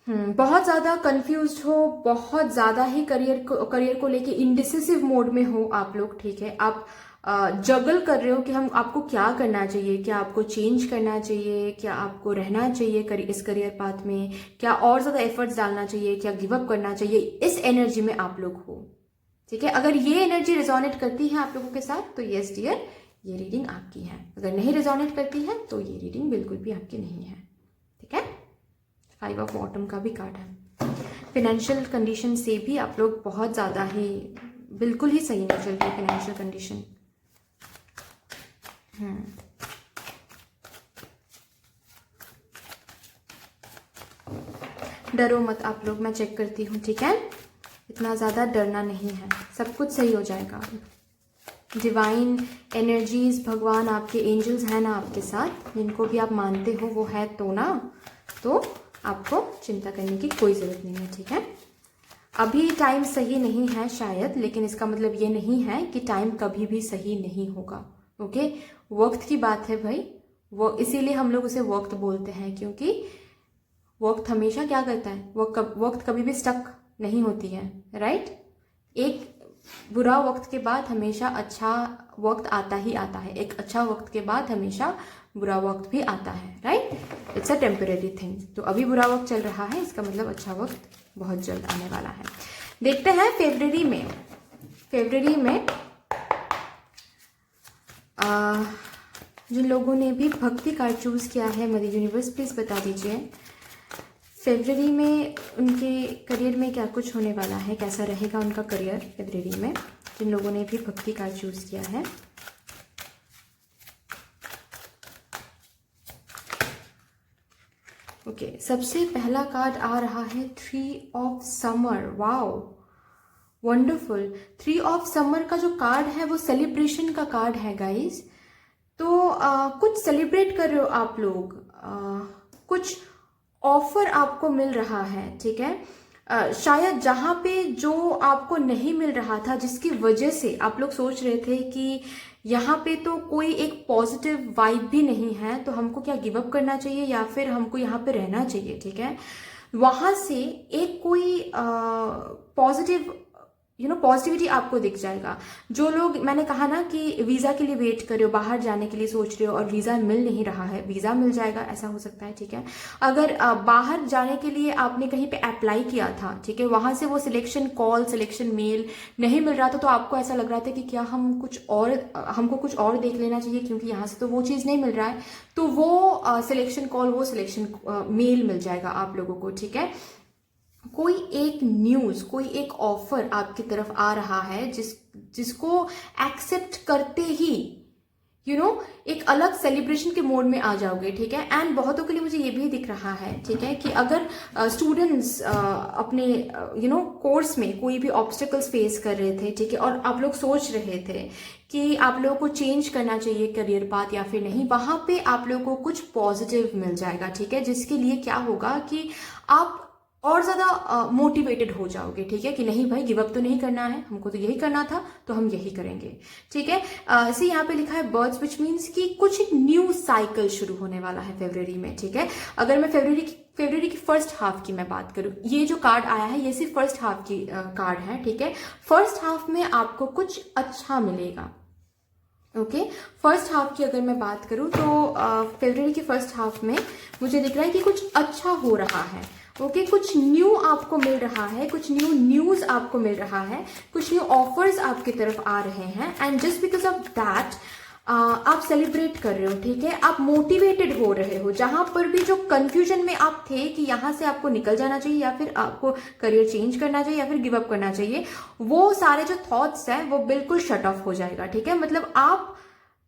बहुत ज़्यादा कंफ्यूज्ड हो, बहुत ज़्यादा ही करियर को लेके इंडिसिसिव मोड में हो आप लोग, ठीक है। आप जगल कर रहे हो कि हम आपको क्या करना चाहिए, क्या आपको चेंज करना चाहिए, क्या आपको रहना चाहिए इस करियर पाथ में, क्या और ज़्यादा एफर्ट्स डालना चाहिए, क्या गिव अप करना चाहिए, इस एनर्जी में आप लोग हो, ठीक है। अगर ये एनर्जी रिजोनेट करती है आप लोगों के साथ तो यस डियर, ये रीडिंग आपकी है। अगर नहीं रिजोनेट करती है तो ये रीडिंग बिल्कुल भी आपकी नहीं है, ठीक है। 5 ऑफ बॉटम का भी कार्ड है। फिनेंशियल कंडीशन से भी आप लोग बहुत ज़्यादा ही बिल्कुल ही सही नहीं चल रही फाइनेंशियल कंडीशन। डरो मत आप लोग, मैं चेक करती हूँ, ठीक है। इतना ज़्यादा डरना नहीं है, सब कुछ सही हो जाएगा। डिवाइन एनर्जीज, भगवान, आपके एंजल्स हैं ना आपके साथ, जिनको भी आप मानते हो वो है तो ना, तो आपको चिंता करने की कोई ज़रूरत नहीं है, ठीक है। अभी टाइम सही नहीं है शायद, लेकिन इसका मतलब ये नहीं है कि टाइम कभी भी सही नहीं होगा। ओके, वक्त की बात है भाई, वो इसीलिए हम लोग उसे वक्त बोलते हैं, क्योंकि वक्त हमेशा क्या करता है, वक्त कभी भी स्टक नहीं होती है, राइट। एक बुरा वक्त के बाद हमेशा अच्छा वक्त आता ही आता है, एक अच्छा वक्त के बाद हमेशा बुरा वक्त भी आता है, right. It's a temporary thing. तो अभी बुरा वक्त चल रहा है, इसका मतलब अच्छा वक्त बहुत जल्द आने वाला है। देखते हैं फरवरी में जिन लोगों ने भी भक्ति कार्ड चूज किया है, मदर यूनिवर्स प्लीज बता दीजिए फरवरी में उनके करियर में क्या कुछ होने वाला है, कैसा रहेगा उनका करियर फरवरी में, जिन लोगों ने भी भक्ति कार्ड चूज किया है। ओके, सबसे पहला कार्ड आ रहा है 3 of summer. Wow, wonderful. 3 of summer का जो कार्ड है वो सेलिब्रेशन का कार्ड है गाइस। तो कुछ सेलिब्रेट कर रहे हो आप लोग, कुछ ऑफर आपको मिल रहा है, ठीक है। शायद जहाँ पे जो आपको नहीं मिल रहा था, जिसकी वजह से आप लोग सोच रहे थे कि यहाँ पे तो कोई एक पॉजिटिव वाइब भी नहीं है, तो हमको क्या गिव अप करना चाहिए या फिर हमको यहाँ पे रहना चाहिए, ठीक है। वहां से एक कोई पॉजिटिव पॉजिटिविटी आपको दिख जाएगा। जो लोग, मैंने कहा ना कि वीज़ा के लिए वेट कर रहे हो, बाहर जाने के लिए सोच रहे हो और वीज़ा मिल नहीं रहा है, वीज़ा मिल जाएगा, ऐसा हो सकता है, ठीक है। अगर बाहर जाने के लिए आपने कहीं पे अप्लाई किया था, ठीक है, वहां से वो सिलेक्शन कॉल, सिलेक्शन मेल नहीं मिल रहा था, तो आपको ऐसा लग रहा था कि क्या हमको कुछ और देख लेना चाहिए, क्योंकि यहाँ से तो वो चीज़ नहीं मिल रहा है, तो वो सिलेक्शन कॉल, वो सिलेक्शन मेल मिल जाएगा आप लोगों को, ठीक है। कोई एक न्यूज, कोई एक ऑफर आपकी तरफ आ रहा है जिसको एक्सेप्ट करते ही एक अलग सेलिब्रेशन के मोड में आ जाओगे, ठीक है। एंड बहुतों के लिए मुझे ये भी दिख रहा है, ठीक है, कि अगर स्टूडेंट्स अपने कोर्स में कोई भी ऑब्स्टिकल्स फेस कर रहे थे, ठीक है, और आप लोग सोच रहे थे कि आप लोगों को चेंज करना चाहिए करियर पाथ या फिर नहीं, वहां पे आप लोगों को कुछ पॉजिटिव मिल जाएगा, ठीक है, जिसके लिए क्या होगा कि आप और ज़्यादा मोटिवेटेड हो जाओगे, ठीक है, कि नहीं भाई गिव अप तो नहीं करना है, हमको तो यही करना था तो हम यही करेंगे, ठीक है। सी यहाँ पे लिखा है बर्ड्स, विच मीन्स कि कुछ न्यू साइकिल शुरू होने वाला है फरवरी में, ठीक है। अगर मैं फरवरी की फर्स्ट हाफ की मैं बात करूं, ये जो कार्ड आया है ये सिर्फ फर्स्ट हाफ की कार्ड है, ठीक है। फर्स्ट हाफ में आपको कुछ अच्छा मिलेगा, ओके। फर्स्ट हाफ की अगर मैं बात करूं तो फरवरी की फर्स्ट हाफ में मुझे दिख रहा है कि कुछ अच्छा हो रहा है, ओके। कुछ न्यू आपको मिल रहा है, कुछ न्यू न्यूज आपको मिल रहा है, कुछ न्यू ऑफर्स आपकी तरफ आ रहे हैं, and just because of that आप सेलिब्रेट कर रहे हो, ठीक है। आप मोटिवेटेड हो रहे हो, जहां पर भी जो कंफ्यूजन में आप थे कि यहां से आपको निकल जाना चाहिए या फिर आपको करियर चेंज करना चाहिए या फिर गिव अप करना चाहिए, वो सारे जो थॉट्स हैं वो बिल्कुल शट ऑफ हो जाएगा, ठीक है। मतलब आप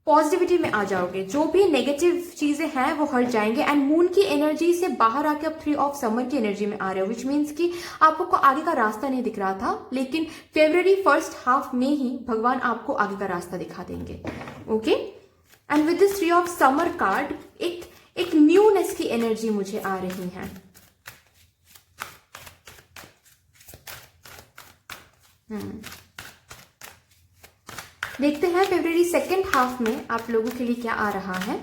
पॉजिटिविटी में आ जाओगे, जो भी नेगेटिव चीजें हैं वो हट जाएंगे, एंड मून की एनर्जी से बाहर आके अब 3 ऑफ समर की एनर्जी में आ रहे हो, विच मीन्स कि आपको आगे का रास्ता नहीं दिख रहा था, लेकिन फरवरी फर्स्ट हाफ में ही भगवान आपको आगे का रास्ता दिखा देंगे, okay. And with this 3 of summer card एक न्यूनेस की एनर्जी मुझे आ रही है। देखते हैं फरवरी सेकेंड हाफ में आप लोगों के लिए क्या आ रहा है।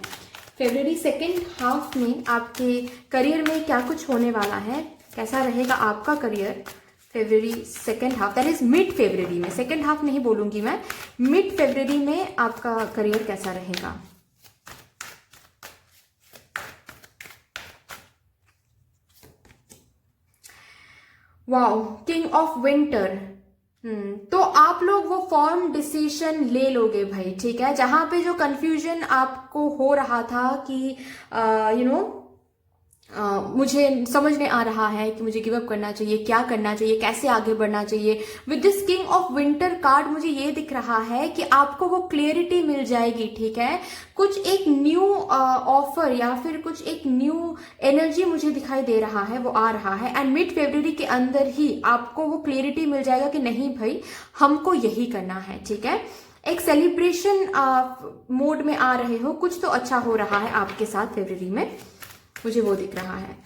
फरवरी सेकेंड हाफ में आपके करियर में क्या कुछ होने वाला है, कैसा रहेगा आपका career February second half, that is mid February में, सेकेंड हाफ नहीं बोलूंगी मैं, मिड फरवरी में आपका करियर कैसा रहेगा। Wow, king of winter. तो आप लोग वो फॉर्म डिसीजन ले लोगे भाई, ठीक है। जहां पे जो कंफ्यूजन आपको हो रहा था कि मुझे समझ में आ रहा है कि मुझे गिव अप करना चाहिए, क्या करना चाहिए, कैसे आगे बढ़ना चाहिए, with this king of winter card मुझे ये दिख रहा है कि आपको वो क्लियरिटी मिल जाएगी, ठीक है। कुछ एक न्यू ऑफर या फिर कुछ एक न्यू एनर्जी मुझे दिखाई दे रहा है, वो आ रहा है, एंड मिड फरवरी के अंदर ही आपको वो क्लियरिटी मिल जाएगा कि नहीं भाई हमको यही करना है, ठीक है। एक सेलिब्रेशन मोड में आ रहे हो, कुछ तो अच्छा हो रहा है आपके साथ फरवरी में, मुझे वो दिख रहा है।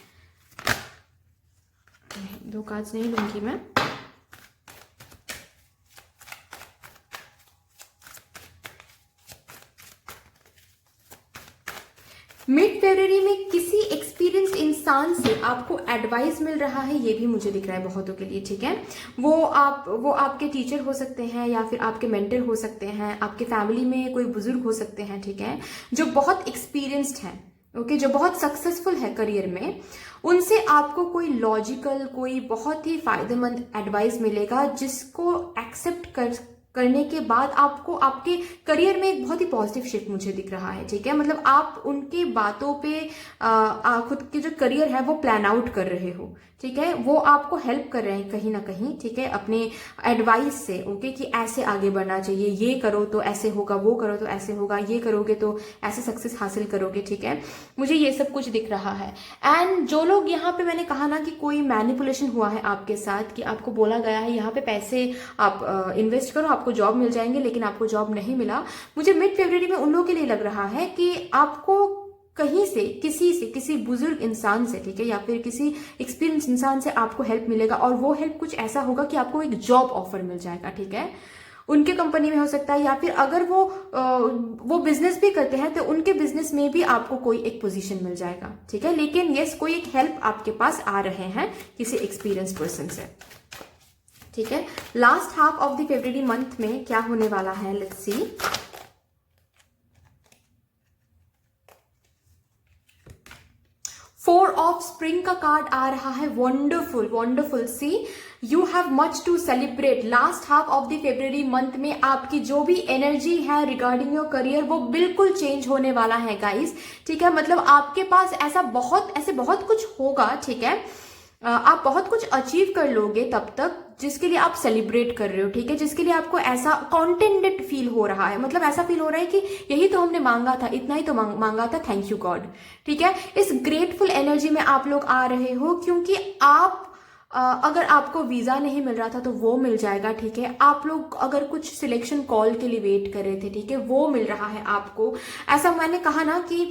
2 कार्ड्स नहीं लूंगी मैं। मिड फरवरी में किसी एक्सपीरियंस इंसान से आपको एडवाइस मिल रहा है, ये भी मुझे दिख रहा है बहुतों के लिए, ठीक है। वो आपके टीचर हो सकते हैं या फिर आपके मेंटर हो सकते हैं, आपके फैमिली में कोई बुजुर्ग हो सकते हैं, ठीक है, जो बहुत एक्सपीरियंस्ड हैं, ओके, जो बहुत सक्सेसफुल है करियर में। उनसे आपको कोई लॉजिकल, कोई बहुत ही फायदेमंद एडवाइस मिलेगा, जिसको एक्सेप्ट करने के बाद आपको आपके करियर में एक बहुत ही पॉजिटिव शिफ्ट मुझे दिख रहा है, ठीक है। मतलब आप उनकी बातों पे खुद के जो करियर है वो प्लान आउट कर रहे हो, ठीक है। वो आपको हेल्प कर रहे हैं कहीं ना कहीं, ठीक है, अपने एडवाइस से, ओके, कि ऐसे आगे बढ़ना चाहिए, ये करो तो ऐसे होगा, वो करो तो ऐसे होगा, ये करोगे तो ऐसे सक्सेस हासिल करोगे, ठीक है। मुझे ये सब कुछ दिख रहा है। एंड जो लोग यहाँ पे, मैंने कहा ना कि कोई मैनिपुलेशन हुआ है आपके साथ, कि आपको बोला गया है यहाँ पे पैसे आप इन्वेस्ट करो, आपको जॉब मिल जाएंगे, लेकिन आपको जॉब नहीं मिला, मुझे मिड फरवरी में उन लोगों के लिए लग रहा है कि आपको कहीं से किसी बुजुर्ग इंसान से, ठीक है, या फिर किसी एक्सपीरियंस इंसान से आपको हेल्प मिलेगा, और वो हेल्प कुछ ऐसा होगा कि आपको एक जॉब ऑफर मिल जाएगा, ठीक है। उनके कंपनी में हो सकता है, या फिर अगर वो बिजनेस भी करते हैं तो उनके बिजनेस में भी आपको कोई एक पोजीशन मिल जाएगा, ठीक है। लेकिन यस, कोई एक हेल्प आपके पास आ रहे हैं किसी एक्सपीरियंस पर्सन से, ठीक है। Last half of the February month में क्या होने वाला है, let's see. Four of spring का कार्ड आ रहा है, wonderful wonderful. See, you have much to celebrate. Last half of the February month में आपकी जो भी एनर्जी है रिगार्डिंग योर करियर, वो बिल्कुल चेंज होने वाला है गाइस, ठीक है। मतलब आपके पास ऐसे बहुत कुछ होगा, ठीक है। आप बहुत कुछ अचीव कर लोगे तब तक, जिसके लिए आप सेलिब्रेट कर रहे हो, ठीक है, जिसके लिए आपको ऐसा कॉन्टेंटेड फील हो रहा है, मतलब ऐसा फील हो रहा है कि यही तो हमने मांगा था, इतना ही तो मांगा था, थैंक यू गॉड, ठीक है। इस ग्रेटफुल एनर्जी में आप लोग आ रहे हो, क्योंकि आप अगर आपको वीजा नहीं मिल रहा था तो वो मिल जाएगा, ठीक है। आप लोग अगर कुछ सिलेक्शन कॉल के लिए वेट कर रहे थे, ठीक है, वो मिल रहा है आपको। ऐसा मैंने कहा ना कि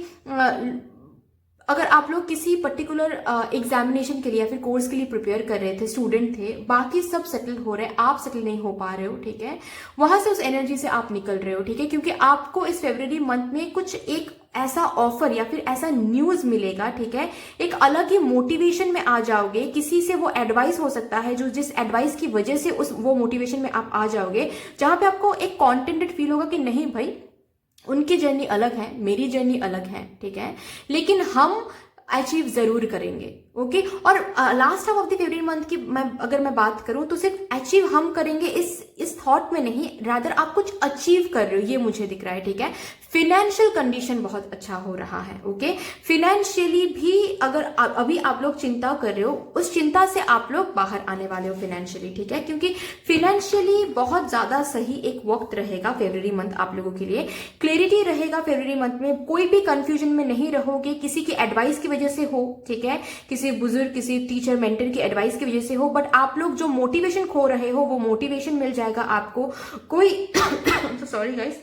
अगर आप लोग किसी पर्टिकुलर एग्जामिनेशन के लिए या फिर कोर्स के लिए प्रिपेयर कर रहे थे, स्टूडेंट थे, बाकी सब सेटल हो रहे हैं, आप सेटल नहीं हो पा रहे हो, ठीक है, वहां से उस एनर्जी से आप निकल रहे हो, ठीक है, क्योंकि आपको इस फरवरी मंथ में कुछ एक ऐसा ऑफर या फिर ऐसा न्यूज मिलेगा, ठीक है, एक अलग ही मोटिवेशन में आ जाओगे, किसी से वो एडवाइस हो सकता है जो जिस एडवाइस की वजह से उस वो मोटिवेशन में आप आ जाओगे, जहां पे आपको एक कॉन्टेंटेड फील होगा कि नहीं भाई, उनकी जर्नी अलग है, मेरी जर्नी अलग है, ठीक है, लेकिन हम अचीव जरूर करेंगे, ओके। और last half of the February month की अगर मैं बात करूं तो सिर्फ अचीव हम करेंगे इस थॉट में नहीं, रादर आप कुछ अचीव कर रहे हो, ये मुझे दिख रहा है, ठीक है। फिनेंशियल कंडीशन बहुत अच्छा हो रहा है, ओके। फिनेंशियली भी अगर अभी आप लोग चिंता कर रहे हो, उस चिंता से आप लोग बाहर आने वाले हो फिनेंशियली, ठीक है, क्योंकि फिनेंशियली बहुत ज्यादा सही एक वक्त रहेगा फरवरी मंथ आप लोगों के लिए। क्लैरिटी रहेगा फरवरी मंथ में, कोई भी कंफ्यूजन में नहीं रहोगे, किसी की एडवाइस की वजह से हो, ठीक है, किसी बुजुर्ग, किसी टीचर, मेंटर की एडवाइस की वजह से हो, बट आप लोग जो मोटिवेशन खो रहे हो वो मोटिवेशन मिल जाएगा आपको। कोई सॉरी गाइस,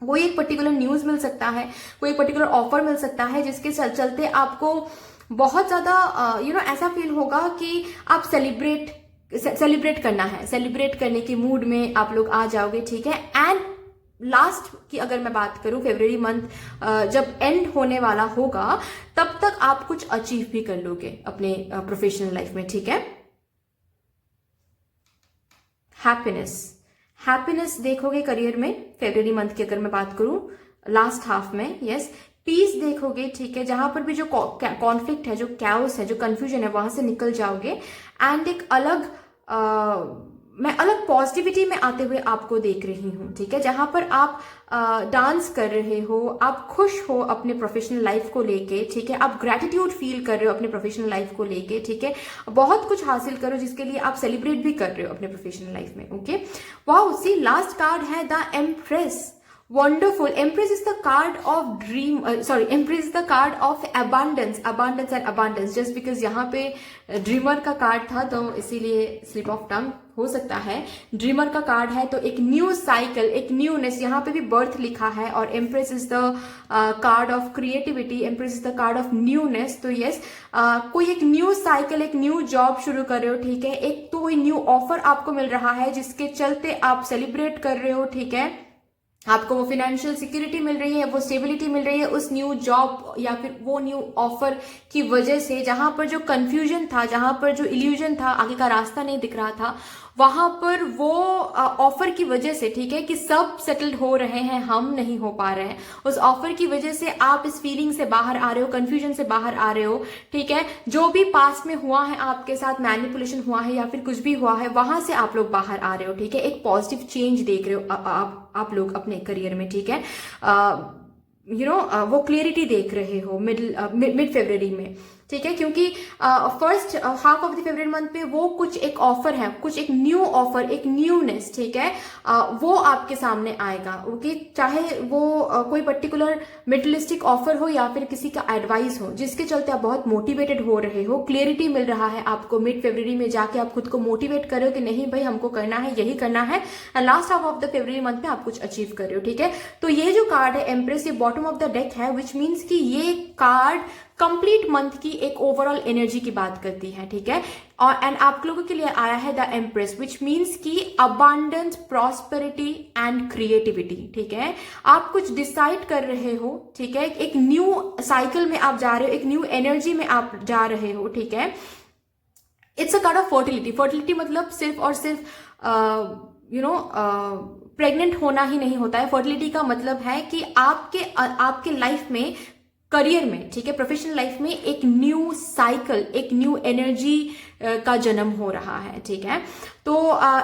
कोई एक पर्टिकुलर न्यूज मिल सकता है, कोई एक पर्टिकुलर ऑफर मिल सकता है जिसके चलते आपको बहुत ज्यादा ऐसा फील होगा कि आप सेलिब्रेट करना है, सेलिब्रेट करने के मूड में आप लोग आ जाओगे, ठीक है। एंड लास्ट की अगर मैं बात करूं, फरवरी मंथ जब एंड होने वाला होगा तब तक आप कुछ अचीव भी कर लोगे अपने प्रोफेशनल लाइफ में, ठीक है। हैप्पीनेस देखोगे करियर में फरवरी मंथ की अगर मैं बात करूं लास्ट हाफ में, यस। पीस देखोगे, ठीक है, जहां पर भी जो कॉन्फ्लिक्ट है, जो कैओस है, जो कंफ्यूजन है, वहां से निकल जाओगे। एंड एक मैं अलग पॉजिटिविटी में आते हुए आपको देख रही हूं, ठीक है, जहां पर आप डांस कर रहे हो, आप खुश हो अपने प्रोफेशनल लाइफ को लेके, ठीक है, आप ग्रेटिट्यूड फील कर रहे हो अपने प्रोफेशनल लाइफ को लेके, ठीक है, बहुत कुछ हासिल करो जिसके लिए आप सेलिब्रेट भी कर रहे हो अपने प्रोफेशनल लाइफ में, ओके। वाओ, सी लास्ट कार्ड है the empress. Wonderful. Empress is the card of Empress is the card of abundance and abundance. Just because यहाँ पे ड्रीमर का कार्ड था तो इसीलिए स्लिप ऑफ टंग हो सकता है। ड्रीमर का कार्ड है तो एक न्यू साइकिल, एक न्यूनेस, यहाँ पे भी बर्थ लिखा है। और empress is the card of creativity, empress is the card of newness. तो यस, कोई एक न्यू साइकिल, एक न्यू जॉब शुरू कर रहे हो, ठीक है, एक तो कोई न्यू ऑफर आपको मिल रहा है जिसके चलते आप सेलिब्रेट कर रहे हो, ठीक है, आपको वो फाइनेंशियल सिक्योरिटी मिल रही है, वो स्टेबिलिटी मिल रही है उस न्यू जॉब या फिर वो न्यू ऑफर की वजह से। जहां पर जो कंफ्यूजन था, जहां पर जो इल्यूजन था, आगे का रास्ता नहीं दिख रहा था, वहां पर वो ऑफर की वजह से, ठीक है, कि सब सेटल्ड हो रहे हैं, हम नहीं हो पा रहे हैं, उस ऑफर की वजह से आप इस फीलिंग से बाहर आ रहे हो, कंफ्यूजन से बाहर आ रहे हो, ठीक है। जो भी पास्ट में हुआ है आपके साथ, मैनिपुलेशन हुआ है या फिर कुछ भी हुआ है, वहां से आप लोग बाहर आ रहे हो, ठीक है, एक पॉजिटिव चेंज देख रहे हो आप लोग अपने करियर में, ठीक है। वो क्लियरिटी देख रहे हो मिड फरवरी में, ठीक है, क्योंकि first half of the February month में वो कुछ एक ऑफर है, कुछ एक न्यू ऑफर, एक न्यूनेस, ठीक है, वो आपके सामने आएगा, ओके। चाहे वो कोई पर्टिकुलर मेटलिस्टिक ऑफर हो या फिर किसी का एडवाइस हो जिसके चलते आप बहुत मोटिवेटेड हो रहे हो, क्लियरिटी मिल रहा है आपको मिड फरवरी में, जाके आप खुद को मोटिवेट कर रहे हो कि नहीं भाई हमको करना है, यही करना है, and last half of the February month में आप कुछ अचीव कर रहे हो, ठीक है। तो ये जो कार्ड है एम्प्रेस, ये बॉटम ऑफ द डेक है, विच मीन्स कि ये कार्ड कंप्लीट मंथ की एक ओवरऑल एनर्जी की बात करती है, ठीक है। और एंड आप लोगों के लिए आया है द एम्प्रेस, विच मीन्स की अबांडेंस, प्रॉस्पेरिटी एंड क्रिएटिविटी, ठीक है। आप कुछ डिसाइड कर रहे हो, ठीक है, एक न्यू साइकिल में आप जा रहे हो, एक न्यू एनर्जी में आप जा रहे हो, ठीक है। It's a card of fertility. Fertility मतलब सिर्फ और सिर्फ प्रेग्नेंट होना ही नहीं होता है। फर्टिलिटी का मतलब है कि आपके लाइफ में, करियर में, ठीक है, प्रोफेशनल लाइफ में एक न्यू साइकिल, एक न्यू एनर्जी का जन्म हो रहा है, ठीक है। तो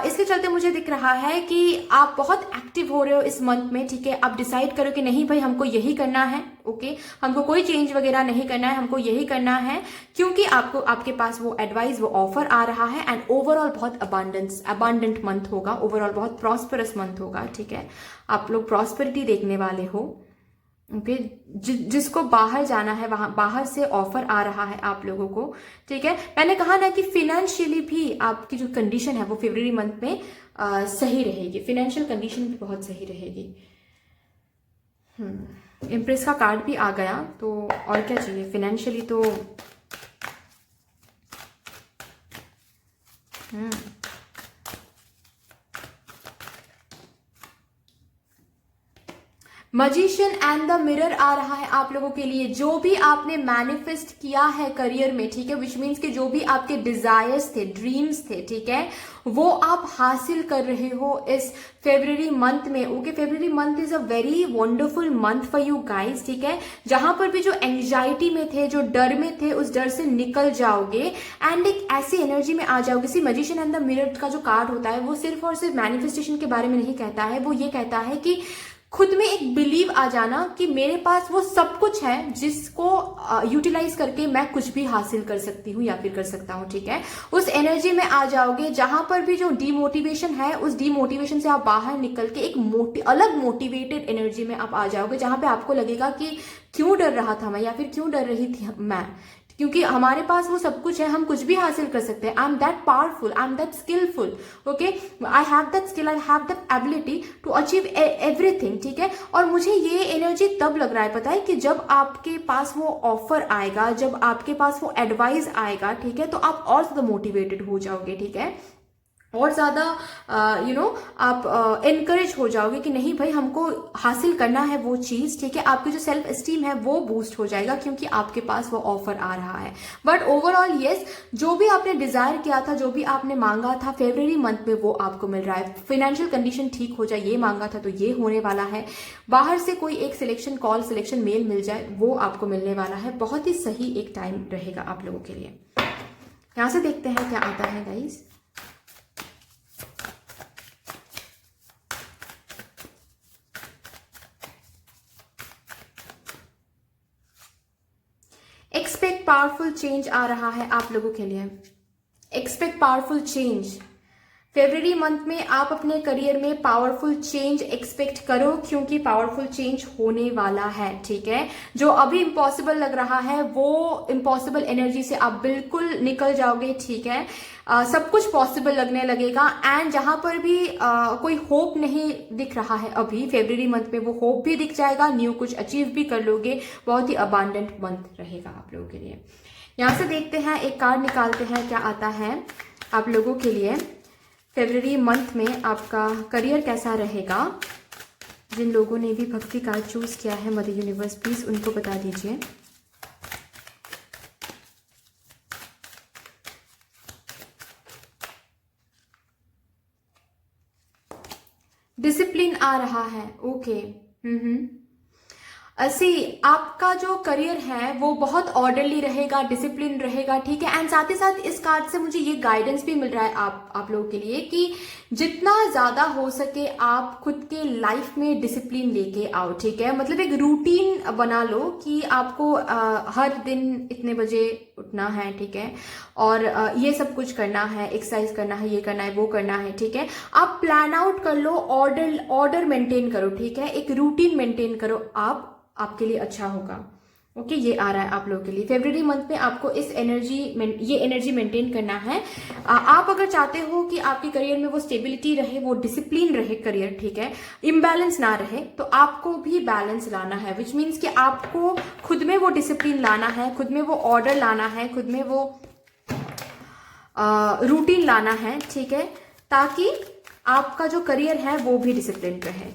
इसके चलते मुझे दिख रहा है कि आप बहुत एक्टिव हो रहे हो इस मंथ में, ठीक है। आप डिसाइड करो कि नहीं भाई हमको यही करना है, ओके, हमको कोई चेंज वगैरह नहीं करना है, हमको यही करना है, क्योंकि आपके पास वो एडवाइस, वो ऑफर आ रहा है। एंड ओवरऑल बहुत अबांडेंट मंथ होगा, ओवरऑल बहुत प्रॉस्परस मंथ होगा, ठीक है। आप लोग प्रॉस्पेरिटी देखने वाले हो, ओके, जिसको बाहर जाना है वहां बाहर से ऑफर आ रहा है आप लोगों को, ठीक है। मैंने कहा ना कि फिनेंशियली भी आपकी जो कंडीशन है वो फरवरी मंथ में सही रहेगी, फिनेंशियल कंडीशन भी बहुत सही रहेगी। इम्प्रेस का कार्ड भी आ गया, तो और क्या चाहिए फाइनेंशियली तो मजिशियन एंड द मिरर आ रहा है आप लोगों के लिए। जो भी आपने मैनिफेस्ट किया है करियर में, ठीक है, विच मीन्स कि जो भी आपके डिजायर्स थे, ड्रीम्स थे, ठीक है, वो आप हासिल कर रहे हो इस फेब्रुअरी मंथ में। Okay, February month is a very wonderful month for you guys, ठीक है। जहां पर भी जो एंग्जाइटी में थे, जो डर में थे, उस डर से निकल जाओगे एंड एक ऐसी एनर्जी में आ जाओगे। सी मजिशियन एंड द मिरर का जो कार्ड होता है वो सिर्फ और सिर्फ मैनिफेस्टेशन के बारे में नहीं कहता है, वो ये कहता है कि खुद में एक बिलीव आ जाना कि मेरे पास वो सब कुछ है जिसको यूटिलाइज करके मैं कुछ भी हासिल कर सकती हूँ या फिर कर सकता हूँ, ठीक है। उस एनर्जी में आ जाओगे जहां पर भी जो डीमोटिवेशन है, उस डीमोटिवेशन से आप बाहर निकल के एक अलग मोटिवेटेड एनर्जी में आप आ जाओगे, जहां पे आपको लगेगा कि क्यों डर रहा था मैं या फिर क्यों डर रही थी मैं, क्योंकि हमारे पास वो सब कुछ है, हम कुछ भी हासिल कर सकते हैं। I am that powerful, I am that skillful, okay, I have that skill, I have that ability to achieve everything, ठीक है। और मुझे ये एनर्जी तब लग रहा है, पता है, कि जब आपके पास वो ऑफर आएगा, जब आपके पास वो एडवाइस आएगा, ठीक है, तो आप और ज्यादा मोटिवेटेड हो जाओगे, ठीक है, और ज्यादा आप एनकरेज हो जाओगे कि नहीं भाई हमको हासिल करना है वो चीज, ठीक है। आपकी जो सेल्फ एस्टीम है वो बूस्ट हो जाएगा क्योंकि आपके पास वो ऑफर आ रहा है। बट ओवरऑल यस, जो भी आपने डिजायर किया था, जो भी आपने मांगा था फेब्रुअरी मंथ में, वो आपको मिल रहा है। फाइनेंशियल कंडीशन ठीक हो जाए, ये मांगा था तो ये होने वाला है। बाहर से कोई एक सिलेक्शन कॉल, सिलेक्शन मेल मिल जाए, वो आपको मिलने वाला है। बहुत ही सही एक टाइम रहेगा आप लोगों के लिए। यहां से देखते हैं क्या आता है गाइस। एक्सपेक्ट पावरफुल चेंज आ रहा है आप लोगों के लिए। Expect powerful change. February month में आप अपने करियर में पावरफुल चेंज एक्सपेक्ट करो क्योंकि पावरफुल चेंज होने वाला है, ठीक है। जो अभी इम्पॉसिबल लग रहा है वो इम्पॉसिबल एनर्जी से आप बिल्कुल निकल जाओगे, ठीक है। सब कुछ पॉसिबल लगने लगेगा एंड जहां पर भी कोई होप नहीं दिख रहा है अभी, फेब्रुअरी मंथ में वो होप भी दिख जाएगा, न्यू कुछ अचीव भी कर लोगे। बहुत ही अबांडेंट मंथ रहेगा आप लोगों के लिए। यहां से देखते हैं, एक कार्ड निकालते हैं क्या आता है आप लोगों के लिए। फेब्रुअरी मंथ में आपका करियर कैसा रहेगा। जिन लोगों ने भी भक्ति कार्ड चूज किया है मदर यूनिवर्स, प्लीज उनको बता दीजिए। डिसिप्लिन आ रहा है, ओके। सी आपका जो करियर है वो बहुत ऑर्डरली रहेगा, डिसिप्लिन रहेगा, ठीक है। एंड साथ ही साथ इस कार्ड से मुझे ये गाइडेंस भी मिल रहा है आप लोगों के लिए कि जितना ज्यादा हो सके आप खुद के लाइफ में डिसिप्लिन लेके आओ, ठीक है। मतलब एक रूटीन बना लो कि आपको हर दिन इतने बजे उठना है, ठीक है, और ये सब कुछ करना है, एक्सरसाइज करना है, ये करना है, वो करना है, ठीक है। आप प्लान आउट कर लो, ऑर्डर मेंटेन करो, ठीक है, एक रूटीन मेंटेन करो, आपके लिए अच्छा होगा। ओके, ये आ रहा है आप लोगों के लिए। फेब्रुअरी मंथ में आपको ये एनर्जी मेंटेन करना है। आप अगर चाहते हो कि आपके करियर में वो स्टेबिलिटी रहे, वो डिसिप्लिन रहे करियर, ठीक है, इम्बैलेंस ना रहे, तो आपको भी बैलेंस लाना है। विच मीन्स कि आपको खुद में वो डिसिप्लिन लाना है, खुद में वो ऑर्डर लाना है, खुद में वो रूटीन लाना है, ठीक है, ताकि आपका जो करियर है वो भी डिसिप्लिन रहे।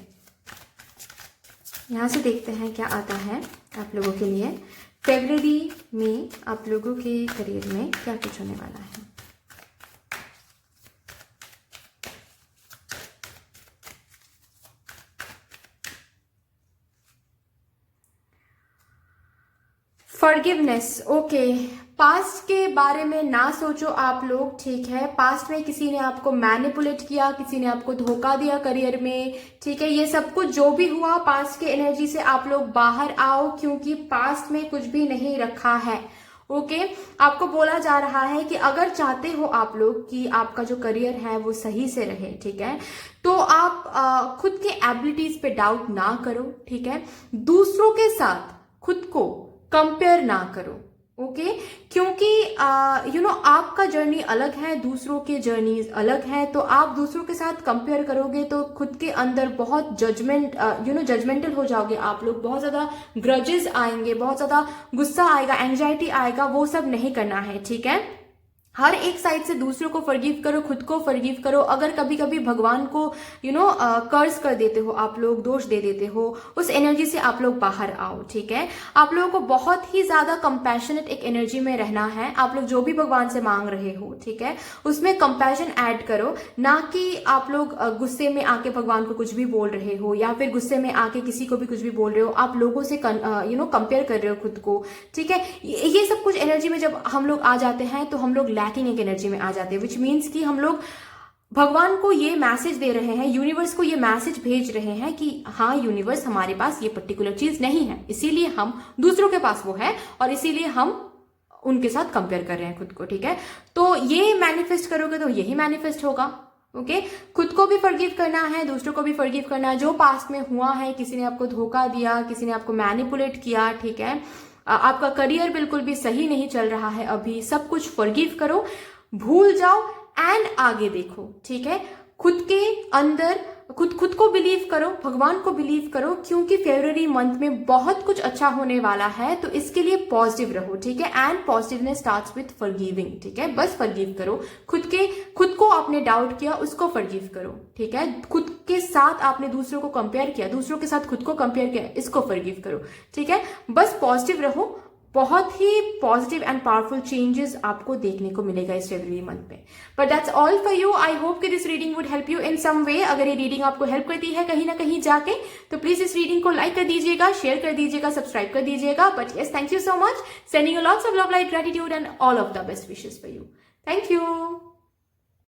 यहां से देखते हैं क्या आता है आप लोगों के लिए। फेब्रुअरी में आप लोगों के करियर में क्या कुछ होने वाला है। Forgiveness, okay. पास्ट के बारे में ना सोचो आप लोग, ठीक है। पास्ट में किसी ने आपको मैनिपुलेट किया, किसी ने आपको धोखा दिया करियर में, ठीक है। ये सब कुछ जो भी हुआ, पास्ट के एनर्जी से आप लोग बाहर आओ क्योंकि पास्ट में कुछ भी नहीं रखा है, ओके। आपको बोला जा रहा है कि अगर चाहते हो आप लोग कि आपका जो करियर है वो सही से रहे, ठीक है, तो आप खुद के एबिलिटीज पे डाउट ना करो, ठीक है। दूसरों के साथ खुद को कंपेयर ना करो, ओके क्योंकि आपका जर्नी अलग है, दूसरों के जर्नी अलग है, तो आप दूसरों के साथ कंपेयर करोगे तो खुद के अंदर बहुत जजमेंटल हो जाओगे आप लोग, बहुत ज्यादा ग्रजेस आएंगे, बहुत ज्यादा गुस्सा आएगा, एंजाइटी आएगा, वो सब नहीं करना है, ठीक है। हर एक साइड से दूसरों को फॉरगिव करो, खुद को फॉरगिव करो। अगर कभी कभी भगवान को कर्ज कर देते हो आप लोग, दोष दे देते हो, उस एनर्जी से आप लोग बाहर आओ, ठीक है। आप लोगों को बहुत ही ज्यादा कंपैशनेट एक एनर्जी में रहना है। आप लोग जो भी भगवान से मांग रहे हो, ठीक है, उसमें कंपैशन ऐड करो, ना कि आप लोग गुस्से में आके भगवान को कुछ भी बोल रहे हो, या फिर गुस्से में आके किसी को भी कुछ भी बोल रहे हो, आप लोगों से कंपेयर कर रहे हो खुद को, ठीक है। ये सब कुछ एनर्जी में जब हम लोग आ जाते हैं तो हम लोग लैकिंग एक एनर्जी में आ जाते हैं, विच मीन्स कि हम लोग भगवान को ये मैसेज दे रहे हैं, यूनिवर्स को ये मैसेज भेज रहे हैं कि हाँ यूनिवर्स, हमारे पास ये पर्टिकुलर चीज नहीं है, इसीलिए हम दूसरों के पास वो है और इसीलिए हम उनके साथ कंपेयर कर रहे हैं खुद को, ठीक है। तो ये मैनिफेस्ट करोगे तो यही मैनिफेस्ट होगा, ओके। खुद को भी फॉरगिव करना है, दूसरों को भी फॉरगिव करना है। जो पास्ट में हुआ है, किसी ने आपको धोखा दिया, किसी ने आपको मैनिपुलेट किया, ठीक है, आपका करियर बिल्कुल भी सही नहीं चल रहा है अभी, सब कुछ फॉरगिव करो, भूल जाओ एंड आगे देखो, ठीक है। खुद के अंदर खुद को बिलीव करो, भगवान को बिलीव करो, क्योंकि फरवरी मंथ में बहुत कुछ अच्छा होने वाला है, तो इसके लिए पॉजिटिव रहो, ठीक है। And positiveness starts with forgiving, ठीक है। बस फॉरगिव करो, खुद को आपने डाउट किया उसको फॉरगिव करो, ठीक है। खुद के साथ आपने दूसरों को कंपेयर किया, दूसरों के साथ खुद को कंपेयर किया, इसको फॉरगिव करो, ठीक है। बस पॉजिटिव रहो, बहुत ही पॉजिटिव एंड पावरफुल चेंजेस आपको देखने को मिलेगा इस फरवरी मंथ में। But that's all for you. I hope कि this reading would help you in some way. अगर ये रीडिंग आपको हेल्प करती है कहीं ना कहीं जाके, तो प्लीज इस रीडिंग को लाइक कर दीजिएगा, शेयर कर दीजिएगा, सब्सक्राइब कर दीजिएगा। But yes, thank you so much, sending you lots of love, light, gratitude and all of the best wishes for you. Thank you.